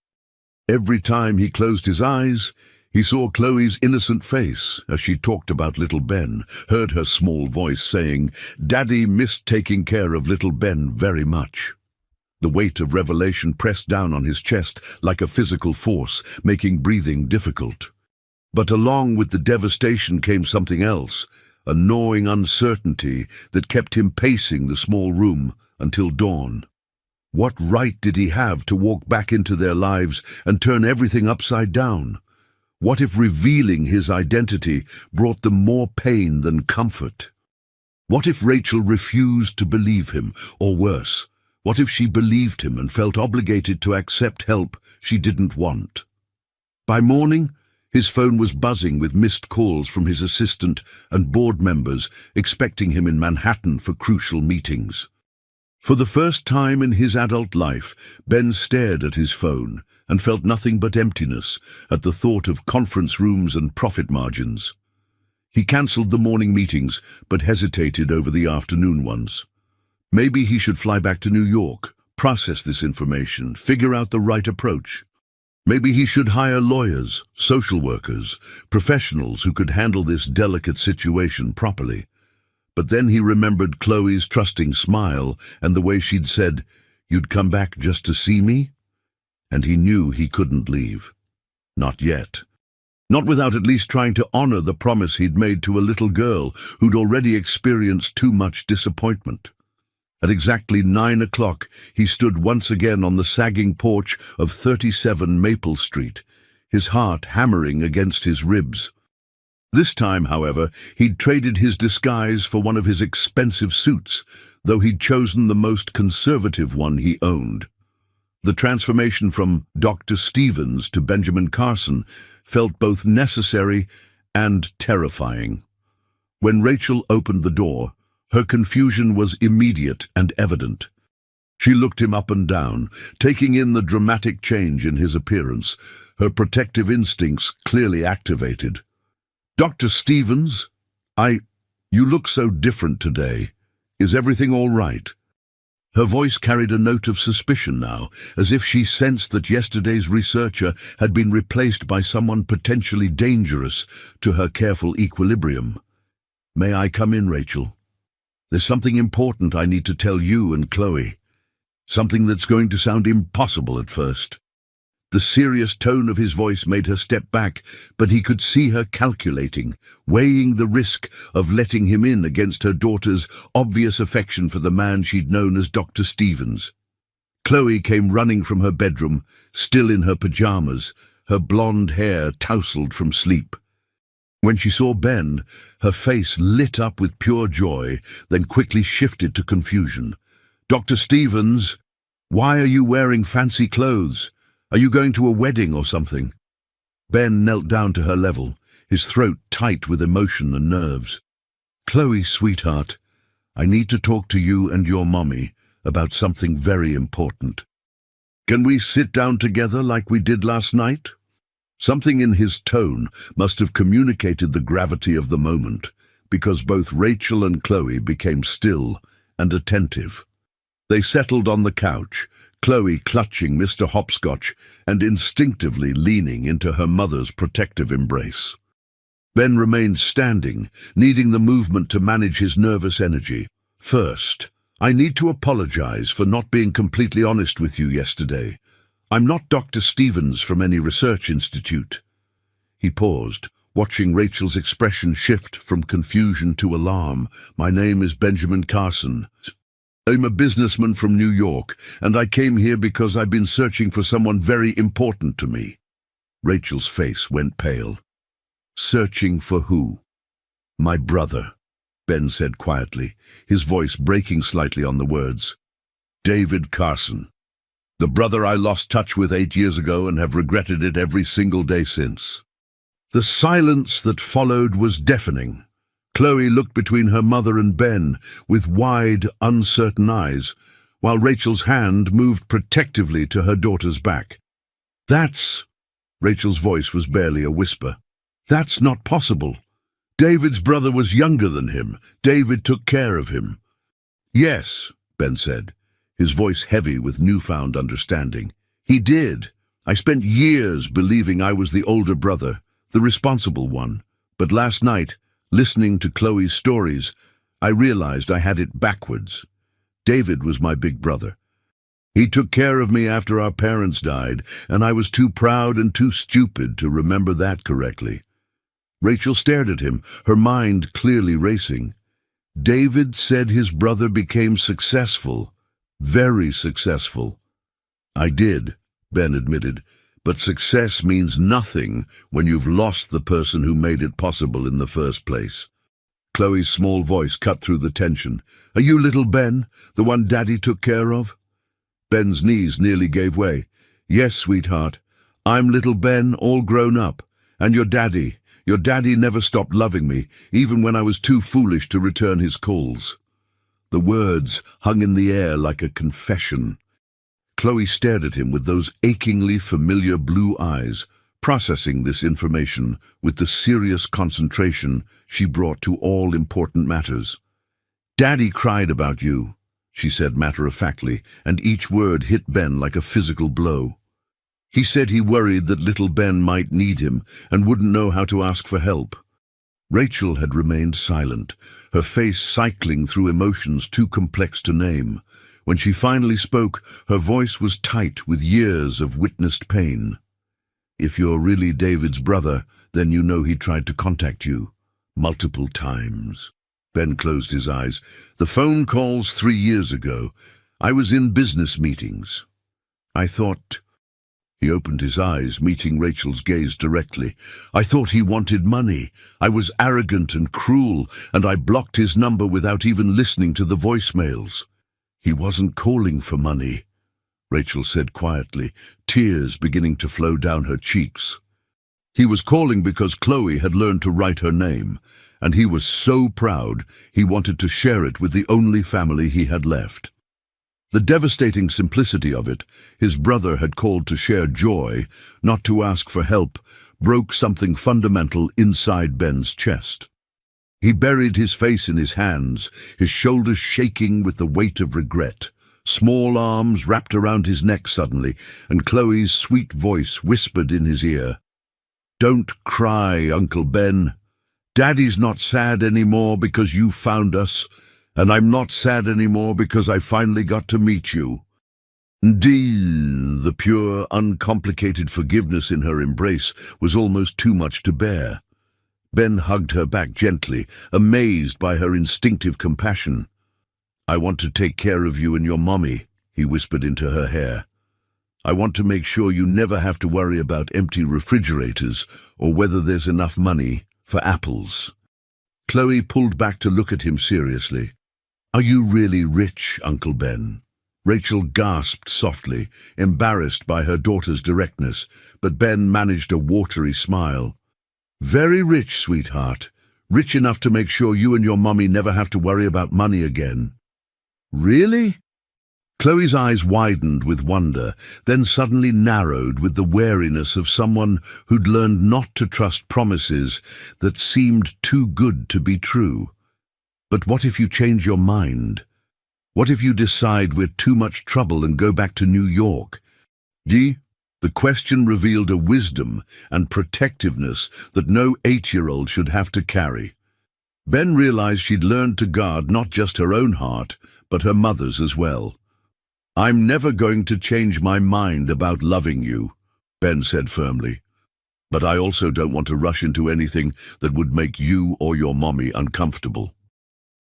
Every time he closed his eyes, he saw Chloe's innocent face as she talked about little Ben, heard her small voice saying, "Daddy missed taking care of little Ben very much." The weight of revelation pressed down on his chest like a physical force, making breathing difficult. But along with the devastation came something else, a gnawing uncertainty that kept him pacing the small room until dawn. What right did he have to walk back into their lives and turn everything upside down? What if revealing his identity brought them more pain than comfort? What if Rachel refused to believe him, or worse, what if she believed him and felt obligated to accept help she didn't want? By morning, his phone was buzzing with missed calls from his assistant and board members expecting him in Manhattan for crucial meetings. For the first time in his adult life, Ben stared at his phone and felt nothing but emptiness at the thought of conference rooms and profit margins. He cancelled the morning meetings but hesitated over the afternoon ones. Maybe he should fly back to New York, process this information, figure out the right approach. Maybe he should hire lawyers, social workers, professionals who could handle this delicate situation properly. But then he remembered Chloe's trusting smile and the way she'd said, "You'd come back just to see me?" And he knew he couldn't leave. Not yet. Not without at least trying to honor the promise he'd made to a little girl who'd already experienced too much disappointment. At exactly 9 o'clock, he stood once again on the sagging porch of 37 Maple Street, his heart hammering against his ribs. This time, however, he'd traded his disguise for one of his expensive suits, though he'd chosen the most conservative one he owned. The transformation from Dr. Stevens to Benjamin Carson felt both necessary and terrifying. When Rachel opened the door, her confusion was immediate and evident. She looked him up and down, taking in the dramatic change in his appearance, her protective instincts clearly activated. "Dr. Stevens, you look so different today. Is everything all right?" Her voice carried a note of suspicion now, as if she sensed that yesterday's researcher had been replaced by someone potentially dangerous to her careful equilibrium. "May I come in, Rachel? There's something important I need to tell you and Chloe. Something that's going to sound impossible at first." The serious tone of his voice made her step back, but he could see her calculating, weighing the risk of letting him in against her daughter's obvious affection for the man she'd known as Dr. Stevens. Chloe came running from her bedroom, still in her pajamas, her blonde hair tousled from sleep. When she saw Ben, her face lit up with pure joy, then quickly shifted to confusion. "Dr. Stevens, why are you wearing fancy clothes? Are you going to a wedding or something?" Ben knelt down to her level, his throat tight with emotion and nerves. "Chloe, sweetheart, I need to talk to you and your mommy about something very important. Can we sit down together like we did last night?" Something in his tone must have communicated the gravity of the moment, because both Rachel and Chloe became still and attentive. They settled on the couch, Chloe clutching Mr. Hopscotch and instinctively leaning into her mother's protective embrace. Ben remained standing, needing the movement to manage his nervous energy. "First, I need to apologize for not being completely honest with you yesterday. I'm not Dr. Stevens from any research institute." He paused, watching Rachel's expression shift from confusion to alarm. "My name is Benjamin Carson. I'm a businessman from New York, and I came here because I've been searching for someone very important to me." Rachel's face went pale. "Searching for who?" "My brother," Ben said quietly, his voice breaking slightly on the words. "David Carson. The brother I lost touch with 8 years ago and have regretted it every single day since." The silence that followed was deafening. Chloe looked between her mother and Ben with wide, uncertain eyes, while Rachel's hand moved protectively to her daughter's back. "That's—" Rachel's voice was barely a whisper. "That's not possible. David's brother was younger than him. David took care of him." "Yes," Ben said, his voice heavy with newfound understanding. "He did. I spent years believing I was the older brother, the responsible one. But last night, listening to Chloe's stories, I realized I had it backwards. David was my big brother. He took care of me after our parents died, and I was too proud and too stupid to remember that correctly." Rachel stared at him, her mind clearly racing. "David said his brother became successful, very successful." "I did," Ben admitted. "But success means nothing when you've lost the person who made it possible in the first place." Chloe's small voice cut through the tension. "Are you little Ben, the one Daddy took care of?" Ben's knees nearly gave way. "Yes, sweetheart. I'm little Ben, all grown up. And your daddy never stopped loving me, even when I was too foolish to return his calls." The words hung in the air like a confession. Chloe stared at him with those achingly familiar blue eyes, processing this information with the serious concentration she brought to all important matters. "Daddy cried about you," she said matter-of-factly, and each word hit Ben like a physical blow. "He said he worried that little Ben might need him and wouldn't know how to ask for help." Rachel had remained silent, her face cycling through emotions too complex to name. When she finally spoke, her voice was tight with years of witnessed pain. "If you're really David's brother, then you know he tried to contact you. Multiple times." Ben closed his eyes. "The phone calls 3 years ago. I was in business meetings. I thought—" He opened his eyes, meeting Rachel's gaze directly. "I thought he wanted money. I was arrogant and cruel, and I blocked his number without even listening to the voicemails." "He wasn't calling for money," Rachel said quietly, tears beginning to flow down her cheeks. "He was calling because Chloe had learned to write her name, and he was so proud he wanted to share it with the only family he had left." The devastating simplicity of it, his brother had called to share joy, not to ask for help, broke something fundamental inside Ben's chest. He buried his face in his hands, his shoulders shaking with the weight of regret. Small arms wrapped around his neck suddenly, and Chloe's sweet voice whispered in his ear, "Don't cry, Uncle Ben. Daddy's not sad anymore because you found us, and I'm not sad anymore because I finally got to meet you." Indeed, the pure, uncomplicated forgiveness in her embrace was almost too much to bear. Ben hugged her back gently, amazed by her instinctive compassion. "I want to take care of you and your mommy," he whispered into her hair. "I want to make sure you never have to worry about empty refrigerators or whether there's enough money for apples." Chloe pulled back to look at him seriously. "Are you really rich, Uncle Ben?" Rachel gasped softly, embarrassed by her daughter's directness, but Ben managed a watery smile. "Very rich, sweetheart. Rich enough to make sure you and your mommy never have to worry about money again." "Really?" Chloe's eyes widened with wonder, then suddenly narrowed with the wariness of someone who'd learned not to trust promises that seemed too good to be true. "But what if you change your mind? What if you decide we're too much trouble and go back to New York?" The question revealed a wisdom and protectiveness that no 8-year-old should have to carry. Ben realized she'd learned to guard not just her own heart, but her mother's as well. "I'm never going to change my mind about loving you," Ben said firmly. "But I also don't want to rush into anything that would make you or your mommy uncomfortable.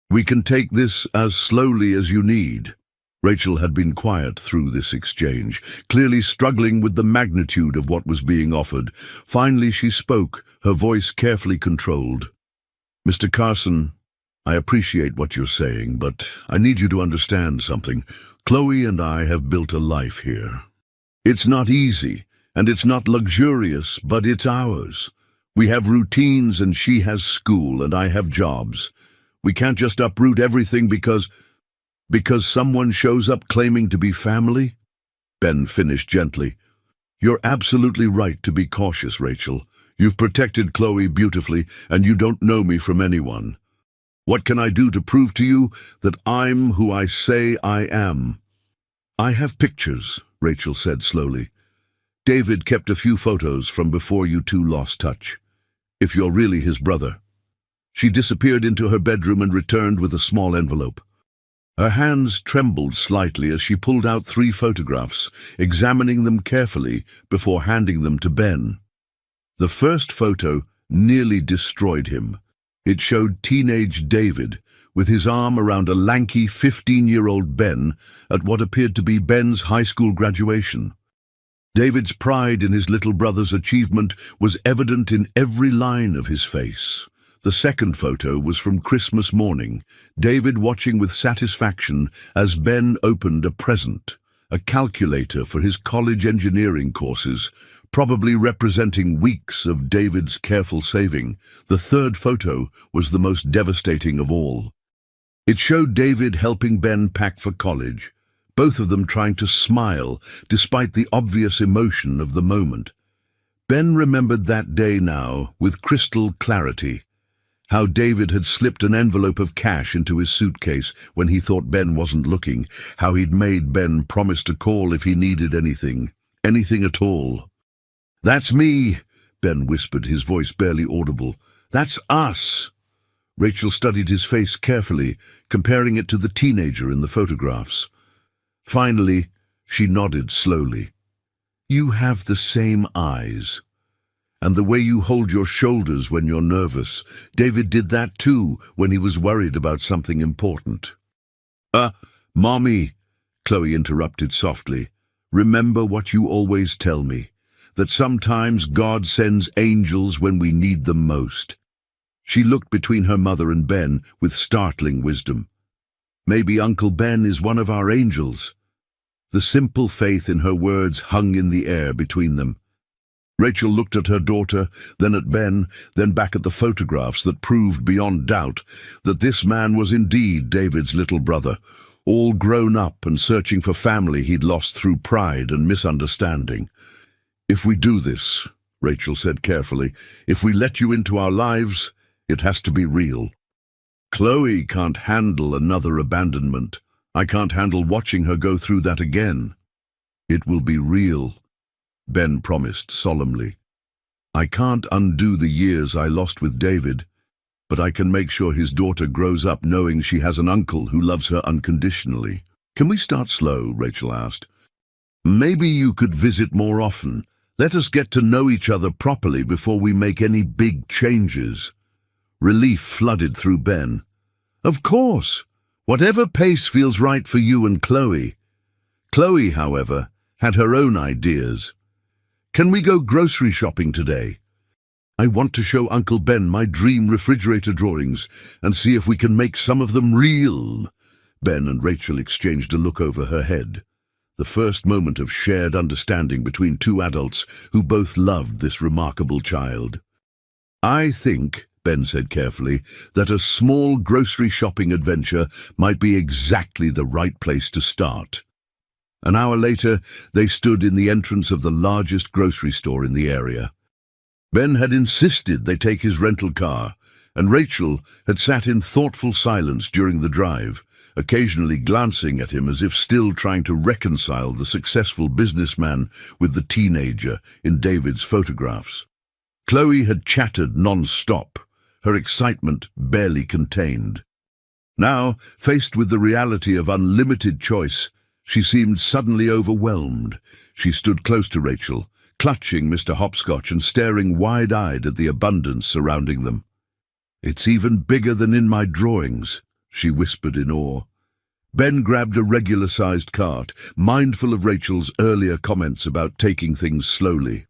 We can take this as slowly as you need." Rachel had been quiet through this exchange, clearly struggling with the magnitude of what was being offered. Finally she spoke, her voice carefully controlled. "Mr. Carson, I appreciate what you're saying, but I need you to understand something. Chloe and I have built a life here. It's not easy, and it's not luxurious, but it's ours. We have routines, and she has school, and I have jobs. We can't just uproot everything because someone shows up claiming to be family." Ben finished gently. "You're absolutely right to be cautious, Rachel. You've protected Chloe beautifully, and you don't know me from anyone. What can I do to prove to you that I'm who I say I am?" "I have pictures," Rachel said slowly. "David kept a few photos from before you two lost touch. If you're really his brother." She disappeared into her bedroom and returned with a small envelope. Her hands trembled slightly as she pulled out 3 photographs, examining them carefully before handing them to Ben. The first photo nearly destroyed him. It showed teenage David, with his arm around a lanky 15-year-old Ben at what appeared to be Ben's high school graduation. David's pride in his little brother's achievement was evident in every line of his face. The second photo was from Christmas morning, David watching with satisfaction as Ben opened a present, a calculator for his college engineering courses, probably representing weeks of David's careful saving. The third photo was the most devastating of all. It showed David helping Ben pack for college, both of them trying to smile despite the obvious emotion of the moment. Ben remembered that day now with crystal clarity. How David had slipped an envelope of cash into his suitcase when he thought Ben wasn't looking. How he'd made Ben promise to call if he needed anything at all. "That's me," Ben whispered, his voice barely audible. "That's us." Rachel studied his face carefully, comparing it to the teenager in the photographs. Finally, she nodded slowly. "You have the same eyes. And the way you hold your shoulders when you're nervous. David did that too when he was worried about something important." Mommy," Chloe interrupted softly, "remember what you always tell me, that sometimes God sends angels when we need them most." She looked between her mother and Ben with startling wisdom. "Maybe Uncle Ben is one of our angels." The simple faith in her words hung in the air between them. Rachel looked at her daughter, then at Ben, then back at the photographs that proved beyond doubt that this man was indeed David's little brother, all grown up and searching for family he'd lost through pride and misunderstanding. "If we do this," Rachel said carefully, "if we let you into our lives, it has to be real. Chloe can't handle another abandonment." I can't handle watching her go through that again. It will be real, Ben promised solemnly. I can't undo the years I lost with David, but I can make sure his daughter grows up knowing she has an uncle who loves her unconditionally. Can we start slow? Rachel asked. Maybe you could visit more often. Let us get to know each other properly before we make any big changes. Relief flooded through Ben. Of course, whatever pace feels right for you and Chloe. Chloe, however, had her own ideas. Can we go grocery shopping today? I want to show Uncle Ben my dream refrigerator drawings and see if we can make some of them real. Ben and Rachel exchanged a look over her head. The first moment of shared understanding between two adults who both loved this remarkable child. I think, Ben said carefully, that a small grocery shopping adventure might be exactly the right place to start. An hour later, they stood in the entrance of the largest grocery store in the area. Ben had insisted they take his rental car, and Rachel had sat in thoughtful silence during the drive, occasionally glancing at him as if still trying to reconcile the successful businessman with the teenager in David's photographs. Chloe had chattered non-stop, her excitement barely contained. Now, faced with the reality of unlimited choice, she seemed suddenly overwhelmed. She stood close to Rachel, clutching Mr. Hopscotch and staring wide-eyed at the abundance surrounding them. It's even bigger than in my drawings, she whispered in awe. Ben grabbed a regular-sized cart, mindful of Rachel's earlier comments about taking things slowly.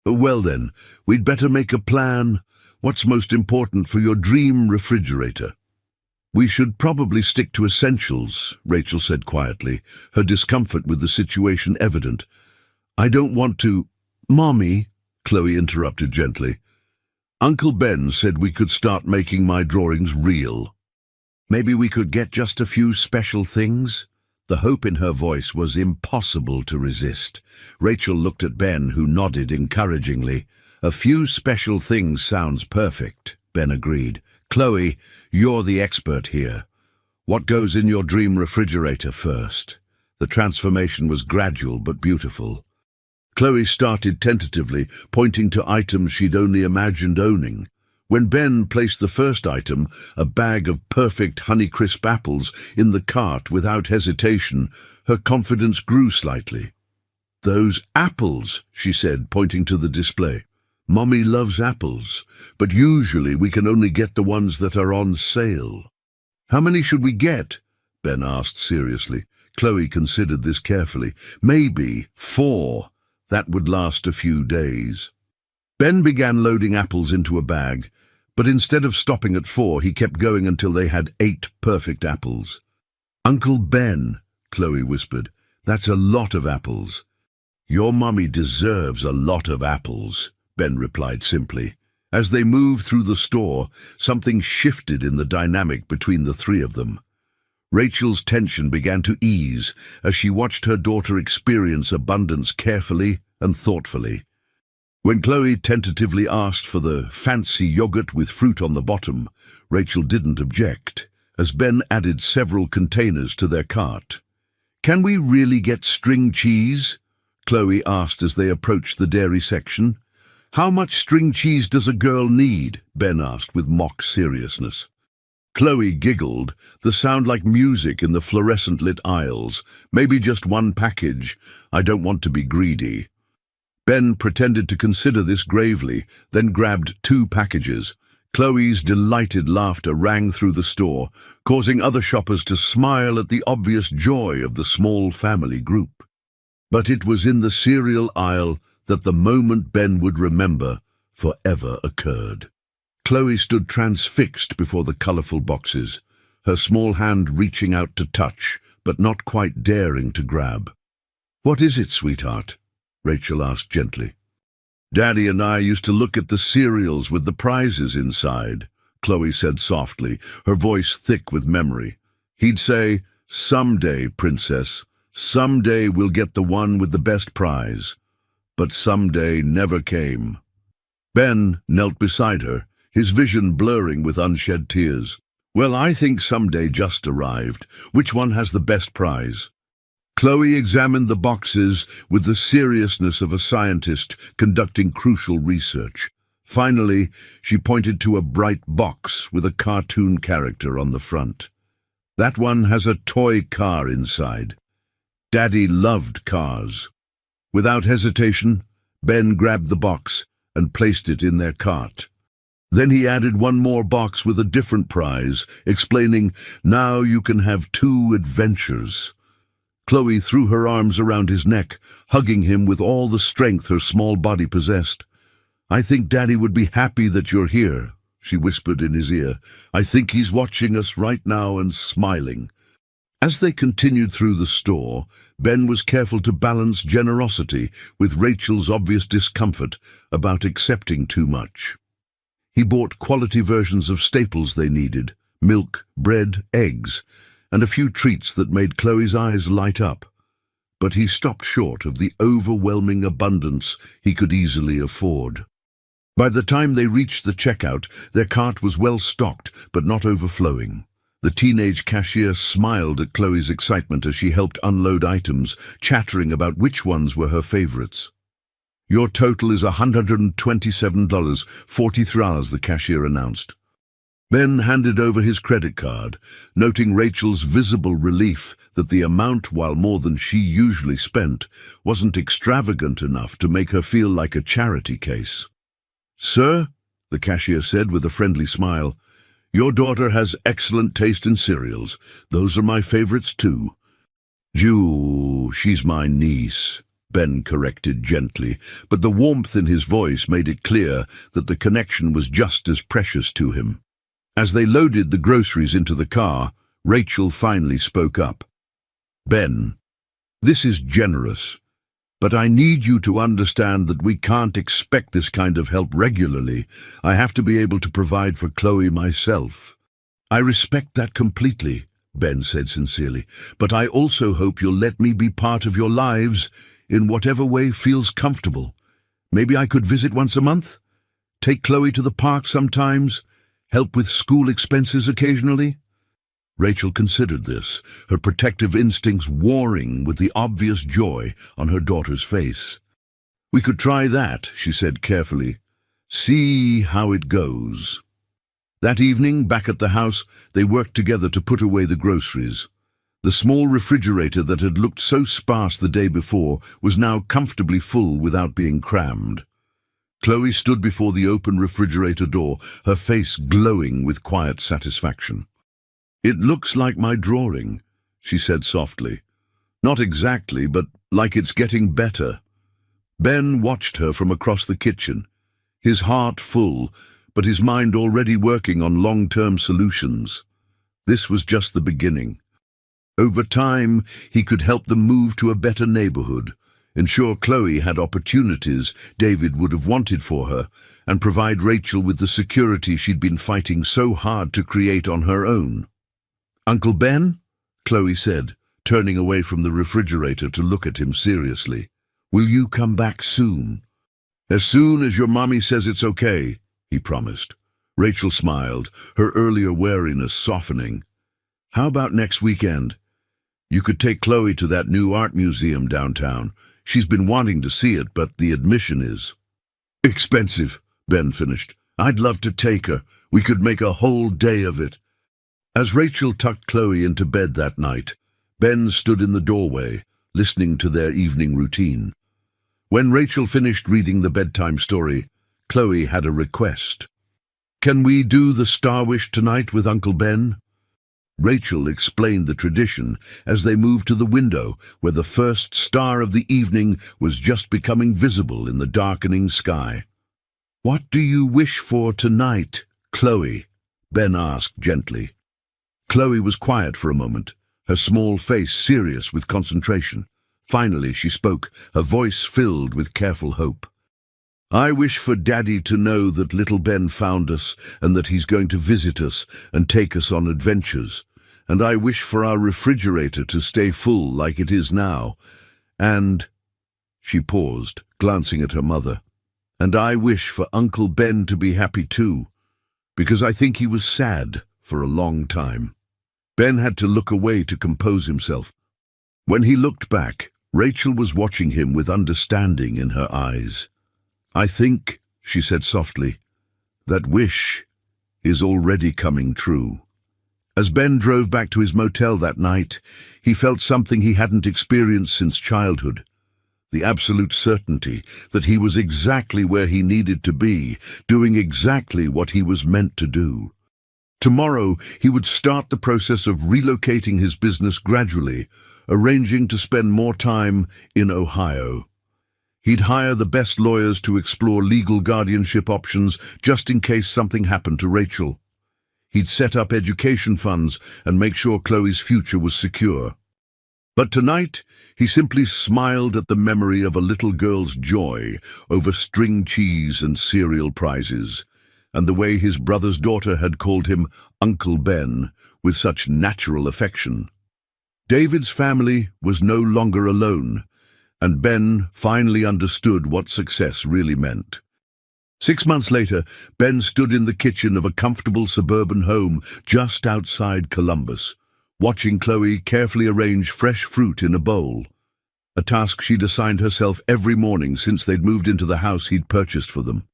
Well then, we'd better make a plan. What's most important for your dream refrigerator? We should probably stick to essentials, Rachel said quietly, her discomfort with the situation evident. I don't want to— Mommy, Chloe interrupted gently. Uncle Ben said we could start making my drawings real. Maybe we could get just a few special things? The hope in her voice was impossible to resist. Rachel looked at Ben, who nodded encouragingly. A few special things sounds perfect, Ben agreed. Chloe, you're the expert here. What goes in your dream refrigerator first? The transformation was gradual but beautiful. Chloe started tentatively, pointing to items she'd only imagined owning. When Ben placed the first item, a bag of perfect Honeycrisp apples, in the cart without hesitation, her confidence grew slightly. Those apples, she said, pointing to the display. Mommy loves apples, but usually we can only get the ones that are on sale. How many should we get? Ben asked seriously. Chloe considered this carefully. Maybe 4. That would last a few days. Ben began loading apples into a bag, but instead of stopping at 4, he kept going until they had 8 perfect apples. Uncle Ben, Chloe whispered, that's a lot of apples. Your mummy deserves a lot of apples, Ben replied simply. As they moved through the store, something shifted in the dynamic between the three of them. Rachel's tension began to ease as she watched her daughter experience abundance carefully and thoughtfully. When Chloe tentatively asked for the fancy yogurt with fruit on the bottom, Rachel didn't object, as Ben added several containers to their cart. Can we really get string cheese? Chloe asked as they approached the dairy section. How much string cheese does a girl need? Ben asked with mock seriousness. Chloe giggled, the sound like music in the fluorescent-lit aisles. Maybe just 1 package. I don't want to be greedy. Ben pretended to consider this gravely, then grabbed 2 packages. Chloe's delighted laughter rang through the store, causing other shoppers to smile at the obvious joy of the small family group. But it was in the cereal aisle that the moment Ben would remember forever occurred. Chloe stood transfixed before the colorful boxes, her small hand reaching out to touch, but not quite daring to grab. What is it, sweetheart? Rachel asked gently. Daddy and I used to look at the cereals with the prizes inside, Chloe said softly, her voice thick with memory. He'd say, someday, princess, someday we'll get the one with the best prize. But someday never came. Ben knelt beside her, his vision blurring with unshed tears. Well, I think someday just arrived. Which one has the best prize? Chloe examined the boxes with the seriousness of a scientist conducting crucial research. Finally, she pointed to a bright box with a cartoon character on the front. That one has a toy car inside. Daddy loved cars. Without hesitation, Ben grabbed the box and placed it in their cart. Then he added one more box with a different prize, explaining, "Now you can have 2 adventures." Chloe threw her arms around his neck, hugging him with all the strength her small body possessed. "I think Daddy would be happy that you're here," she whispered in his ear. "I think he's watching us right now and smiling." As they continued through the store, Ben was careful to balance generosity with Rachel's obvious discomfort about accepting too much. He bought quality versions of staples they needed: milk, bread, eggs, and a few treats that made Chloe's eyes light up. But he stopped short of the overwhelming abundance he could easily afford. By the time they reached the checkout, their cart was well stocked, but not overflowing. The teenage cashier smiled at Chloe's excitement as she helped unload items, chattering about which ones were her favorites. "Your total is $127.43, the cashier announced. Ben handed over his credit card, noting Rachel's visible relief that the amount, while more than she usually spent, wasn't extravagant enough to make her feel like a charity case. "Sir," the cashier said with a friendly smile, "your daughter has excellent taste in cereals. Those are my favorites too." She's my niece," Ben corrected gently, but the warmth in his voice made it clear that the connection was just as precious to him. As they loaded the groceries into the car, Rachel finally spoke up. "Ben, this is generous, but I need you to understand that we can't expect this kind of help regularly. I have to be able to provide for Chloe myself." "I respect that completely," Ben said sincerely, "but I also hope you'll let me be part of your lives in whatever way feels comfortable. Maybe I could visit once a month? Take Chloe to the park sometimes? Help with school expenses occasionally?" Rachel considered this, her protective instincts warring with the obvious joy on her daughter's face. "We could try that," she said carefully. "See how it goes." That evening, back at the house, they worked together to put away the groceries. The small refrigerator that had looked so sparse the day before was now comfortably full without being crammed. Chloe stood before the open refrigerator door, her face glowing with quiet satisfaction. "It looks like my drawing," she said softly. "Not exactly, but like it's getting better." Ben watched her from across the kitchen, his heart full, but his mind already working on long-term solutions. This was just the beginning. Over time, he could help them move to a better neighborhood, ensure Chloe had opportunities David would have wanted for her, and provide Rachel with the security she'd been fighting so hard to create on her own. "Uncle Ben?" Chloe said, turning away from the refrigerator to look at him seriously. "Will you come back soon?" "As soon as your mommy says it's okay," he promised. Rachel smiled, her earlier wariness softening. "How about next weekend? You could take Chloe to that new art museum downtown. She's been wanting to see it, but the admission is expensive," Ben finished. "I'd love to take her. We could make a whole day of it." As Rachel tucked Chloe into bed that night, Ben stood in the doorway, listening to their evening routine. When Rachel finished reading the bedtime story, Chloe had a request. "Can we do the Star Wish tonight with Uncle Ben?" Rachel explained the tradition as they moved to the window where the first star of the evening was just becoming visible in the darkening sky. "What do you wish for tonight, Chloe?" Ben asked gently. Chloe was quiet for a moment, her small face serious with concentration. Finally she spoke, her voice filled with careful hope. "I wish for Daddy to know that little Ben found us and that he's going to visit us and take us on adventures. And I wish for our refrigerator to stay full like it is now. And—" she paused, glancing at her mother. "And I wish for Uncle Ben to be happy too, because I think he was sad for a long time. Ben had to look away to compose himself. When he looked back, Rachel was watching him with understanding in her eyes. "I think," she said softly, "that wish is already coming true." As Ben drove back to his motel that night, he felt something he hadn't experienced since childhood. The absolute certainty that he was exactly where he needed to be, doing exactly what he was meant to do. Tomorrow, he would start the process of relocating his business gradually, arranging to spend more time in Ohio. He'd hire the best lawyers to explore legal guardianship options just in case something happened to Rachel. He'd set up education funds and make sure Chloe's future was secure. But tonight, he simply smiled at the memory of a little girl's joy over string cheese and cereal prizes, and the way his brother's daughter had called him Uncle Ben with such natural affection. David's family was no longer alone, and Ben finally understood what success really meant. 6 months later, Ben stood in the kitchen of a comfortable suburban home just outside Columbus, watching Chloe carefully arrange fresh fruit in a bowl, a task she'd assigned herself every morning since they'd moved into the house he'd purchased for them.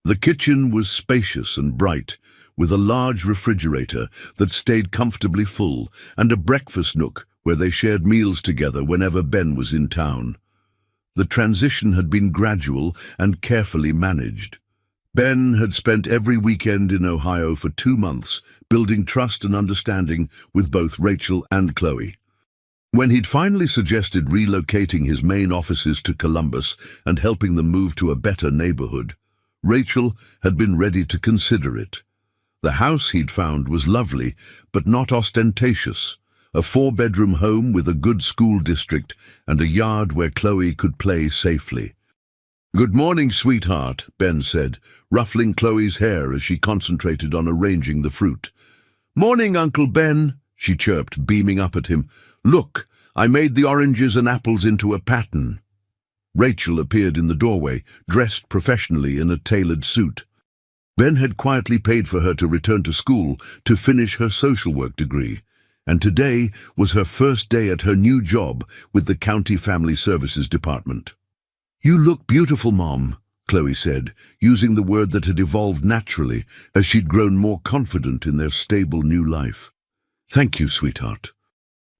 The kitchen was spacious and bright, with a large refrigerator that stayed comfortably full and a breakfast nook where they shared meals together whenever Ben was in town. The transition had been gradual and carefully managed. Ben had spent every weekend in Ohio for 2 months, building trust and understanding with both Rachel and Chloe. When he'd finally suggested relocating his main offices to Columbus and helping them move to a better neighborhood, Rachel had been ready to consider it. The house he'd found was lovely, but not ostentatious. A 4-bedroom home with a good school district and a yard where Chloe could play safely. "Good morning, sweetheart," Ben said, ruffling Chloe's hair as she concentrated on arranging the fruit. "Morning, Uncle Ben," she chirped, beaming up at him. "Look, I made the oranges and apples into a pattern." Rachel appeared in the doorway, dressed professionally in a tailored suit. Ben had quietly paid for her to return to school to finish her social work degree, and today was her first day at her new job with the County Family Services Department. "You look beautiful, Mom," Chloe said, using the word that had evolved naturally as she'd grown more confident in their stable new life. "Thank you, sweetheart.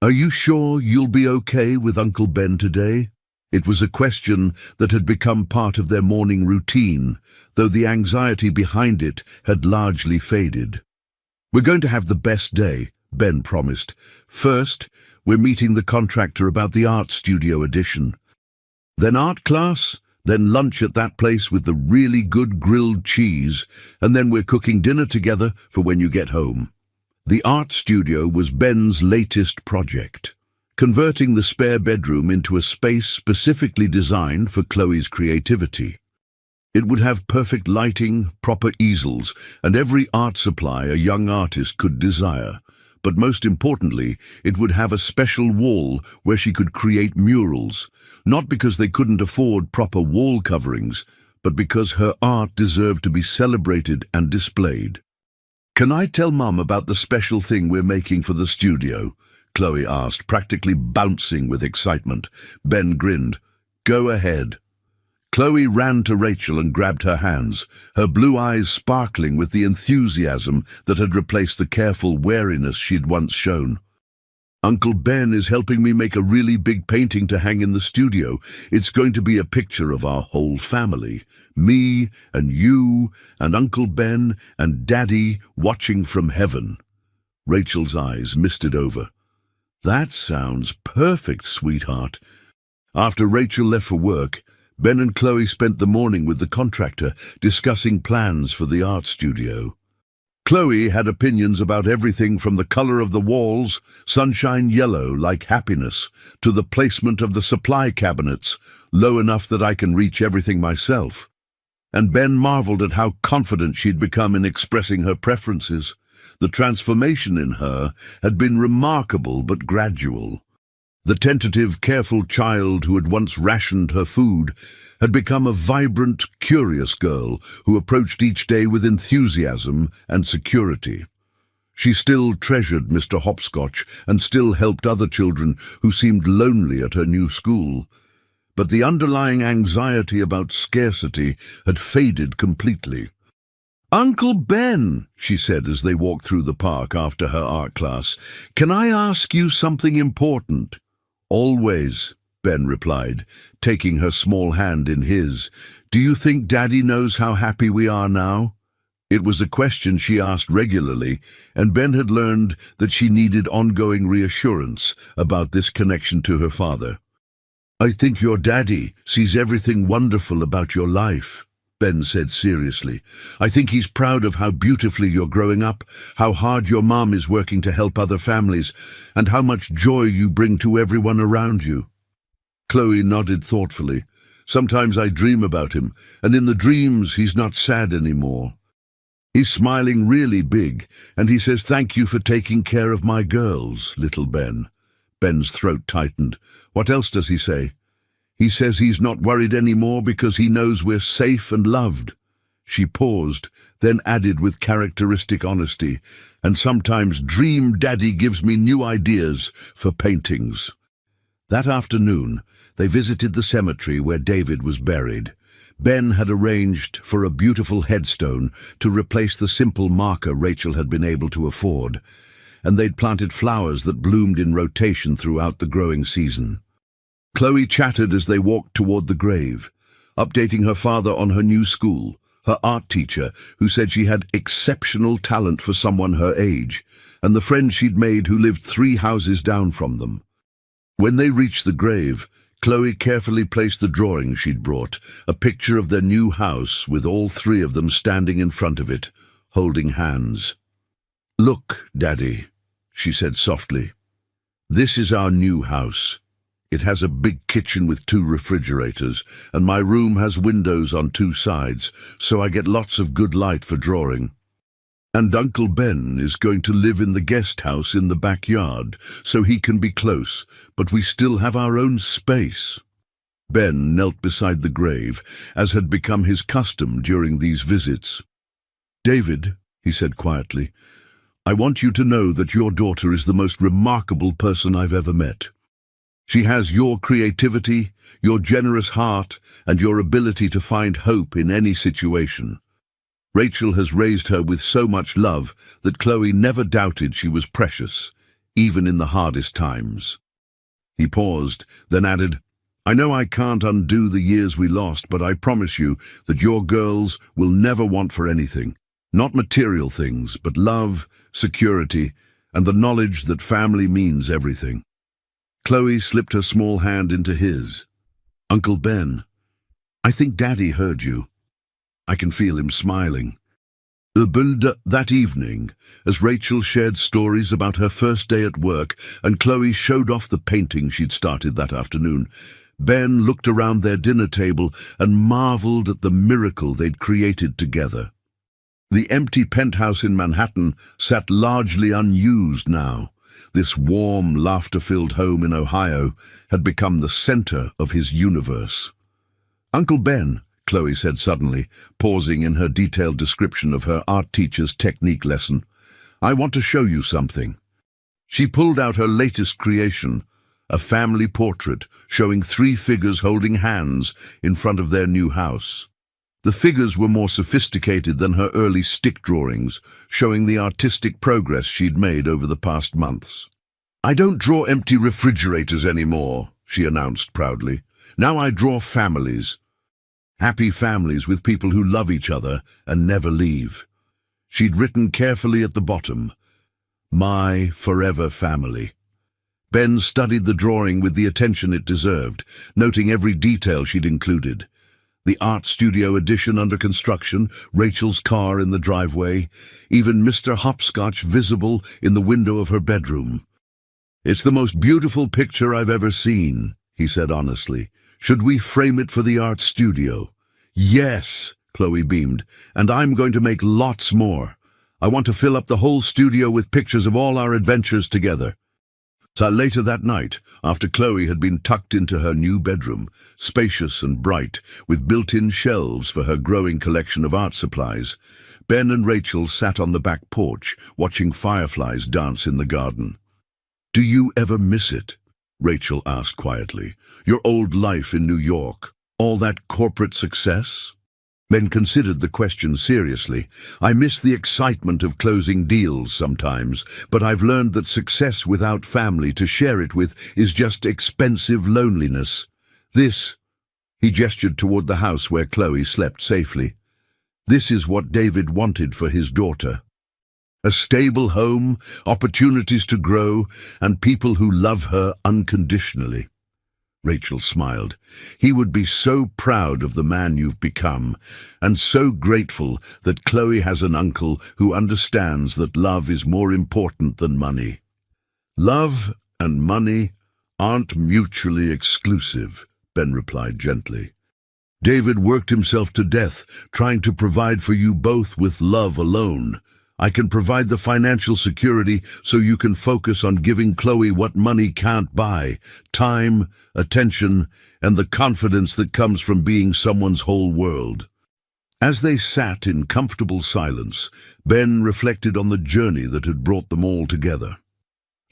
Are you sure you'll be okay with Uncle Ben today?" It was a question that had become part of their morning routine, though the anxiety behind it had largely faded. "We're going to have the best day," Ben promised. "First, we're meeting the contractor about the art studio addition. Then art class, then lunch at that place with the really good grilled cheese, and then we're cooking dinner together for when you get home." The art studio was Ben's latest project, converting the spare bedroom into a space specifically designed for Chloe's creativity. It would have perfect lighting, proper easels, and every art supply a young artist could desire. But most importantly, it would have a special wall where she could create murals, not because they couldn't afford proper wall coverings, but because her art deserved to be celebrated and displayed. "Can I tell Mum about the special thing we're making for the studio?" Chloe asked, practically bouncing with excitement. Ben grinned. "Go ahead." Chloe ran to Rachel and grabbed her hands, her blue eyes sparkling with the enthusiasm that had replaced the careful wariness she'd once shown. "Uncle Ben is helping me make a really big painting to hang in the studio. It's going to be a picture of our whole family. Me and you and Uncle Ben and Daddy watching from heaven." Rachel's eyes misted over. "That sounds perfect, sweetheart." After Rachel left for work, Ben and Chloe spent the morning with the contractor discussing plans for the art studio. Chloe had opinions about everything from the color of the walls, sunshine yellow like happiness, to the placement of the supply cabinets, low enough that I can reach everything myself. And Ben marveled at how confident she'd become in expressing her preferences. The transformation in her had been remarkable but gradual. The tentative, careful child who had once rationed her food had become a vibrant, curious girl who approached each day with enthusiasm and security. She still treasured Mr. Hopscotch and still helped other children who seemed lonely at her new school. But the underlying anxiety about scarcity had faded completely. "Uncle Ben," she said as they walked through the park after her art class, "can I ask you something important?" "Always," Ben replied, taking her small hand in his. "Do you think Daddy knows how happy we are now?" It was a question she asked regularly, and Ben had learned that she needed ongoing reassurance about this connection to her father. "I think your daddy sees everything wonderful about your life," Ben said seriously. "I think he's proud of how beautifully you're growing up, how hard your mom is working to help other families, and how much joy you bring to everyone around you." Chloe nodded thoughtfully. "Sometimes I dream about him, and in the dreams he's not sad anymore. He's smiling really big, and he says, 'Thank you for taking care of my girls, little Ben.'" Ben's throat tightened. "What else does he say?" "He says he's not worried anymore because he knows we're safe and loved." She paused, then added with characteristic honesty, "And sometimes Dream Daddy gives me new ideas for paintings." That afternoon, they visited the cemetery where David was buried. Ben had arranged for a beautiful headstone to replace the simple marker Rachel had been able to afford, and they'd planted flowers that bloomed in rotation throughout the growing season. Chloe chatted as they walked toward the grave, updating her father on her new school, her art teacher, who said she had exceptional talent for someone her age, and the friend she'd made who lived 3 houses down from them. When they reached the grave, Chloe carefully placed the drawing she'd brought, a picture of their new house with all 3 of them standing in front of it, holding hands. "Look, Daddy," she said softly. "This is our new house. It has a big kitchen with 2 refrigerators, and my room has windows on 2 sides, so I get lots of good light for drawing. And Uncle Ben is going to live in the guest house in the backyard, so he can be close, but we still have our own space." Ben knelt beside the grave, as had become his custom during these visits. "David," he said quietly, "I want you to know that your daughter is the most remarkable person I've ever met. She has your creativity, your generous heart, and your ability to find hope in any situation. Rachel has raised her with so much love that Chloe never doubted she was precious, even in the hardest times." He paused, then added, "I know I can't undo the years we lost, but I promise you that your girls will never want for anything. Not material things, but love, security, and the knowledge that family means everything." Chloe slipped her small hand into his. "Uncle Ben, I think Daddy heard you. I can feel him smiling." That evening, as Rachel shared stories about her first day at work and Chloe showed off the painting she'd started that afternoon, Ben looked around their dinner table and marveled at the miracle they'd created together. The empty penthouse in Manhattan sat largely unused now. This warm, laughter-filled home in Ohio had become the center of his universe. "Uncle Ben," Chloe said suddenly, pausing in her detailed description of her art teacher's technique lesson, "I want to show you something." She pulled out her latest creation, a family portrait showing 3 figures holding hands in front of their new house. The figures were more sophisticated than her early stick drawings, showing the artistic progress she'd made over the past months. "I don't draw empty refrigerators anymore," she announced proudly. "Now I draw families. Happy families with people who love each other and never leave." She'd written carefully at the bottom, "My forever family." Ben studied the drawing with the attention it deserved, noting every detail she'd included. The art studio addition under construction, Rachel's car in the driveway, even Mr. Hopscotch visible in the window of her bedroom. "It's the most beautiful picture I've ever seen," he said honestly. "Should we frame it for the art studio?" "Yes," Chloe beamed, "and I'm going to make lots more. I want to fill up the whole studio with pictures of all our adventures together." So later that night, after Chloe had been tucked into her new bedroom, spacious and bright, with built-in shelves for her growing collection of art supplies, Ben and Rachel sat on the back porch, watching fireflies dance in the garden. "Do you ever miss it?" Rachel asked quietly. "Your old life in New York? All that corporate success?" Ben considered the question seriously. "I miss the excitement of closing deals sometimes, but I've learned that success without family to share it with is just expensive loneliness. This," he gestured toward the house where Chloe slept safely, "this is what David wanted for his daughter. A stable home, opportunities to grow, and people who love her unconditionally." Rachel smiled. "He would be so proud of the man you've become, and so grateful that Chloe has an uncle who understands that love is more important than money." "Love and money aren't mutually exclusive," Ben replied gently. "David worked himself to death trying to provide for you both with love alone. I can provide the financial security so you can focus on giving Chloe what money can't buy: time, attention, and the confidence that comes from being someone's whole world." As they sat in comfortable silence, Ben reflected on the journey that had brought them all together.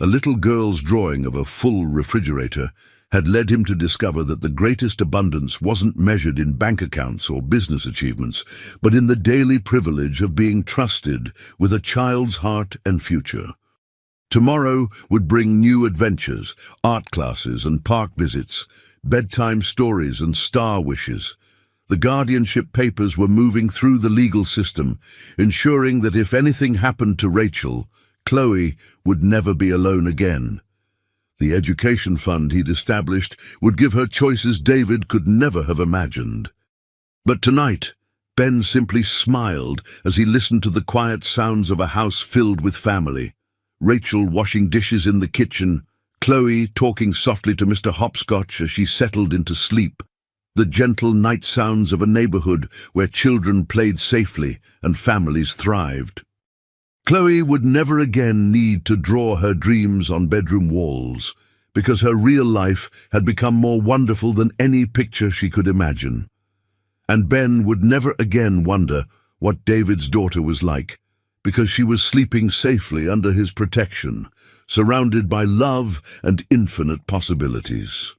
A little girl's drawing of a full refrigerator had led him to discover that the greatest abundance wasn't measured in bank accounts or business achievements, but in the daily privilege of being trusted with a child's heart and future. Tomorrow would bring new adventures, art classes and park visits, bedtime stories and star wishes. The guardianship papers were moving through the legal system, ensuring that if anything happened to Rachel, Chloe would never be alone again. The education fund he'd established would give her choices David could never have imagined. But tonight, Ben simply smiled as he listened to the quiet sounds of a house filled with family. Rachel washing dishes in the kitchen, Chloe talking softly to Mr. Hopscotch as she settled into sleep, the gentle night sounds of a neighborhood where children played safely and families thrived. Chloe would never again need to draw her dreams on bedroom walls, because her real life had become more wonderful than any picture she could imagine. And Ben would never again wonder what David's daughter was like, because she was sleeping safely under his protection, surrounded by love and infinite possibilities.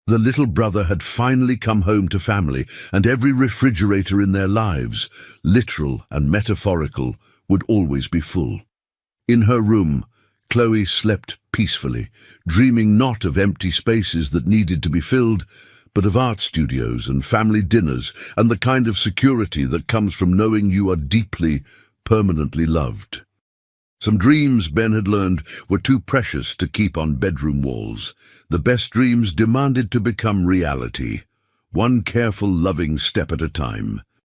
The little brother had finally come home to family, and every refrigerator in their lives, literal and metaphorical, would always be full. In her room, Chloe slept peacefully, dreaming not of empty spaces that needed to be filled, but of art studios and family dinners and the kind of security that comes from knowing you are deeply, permanently loved. Some dreams, Ben had learned, were too precious to keep on bedroom walls. The best dreams demanded to become reality, one careful, loving step at a time.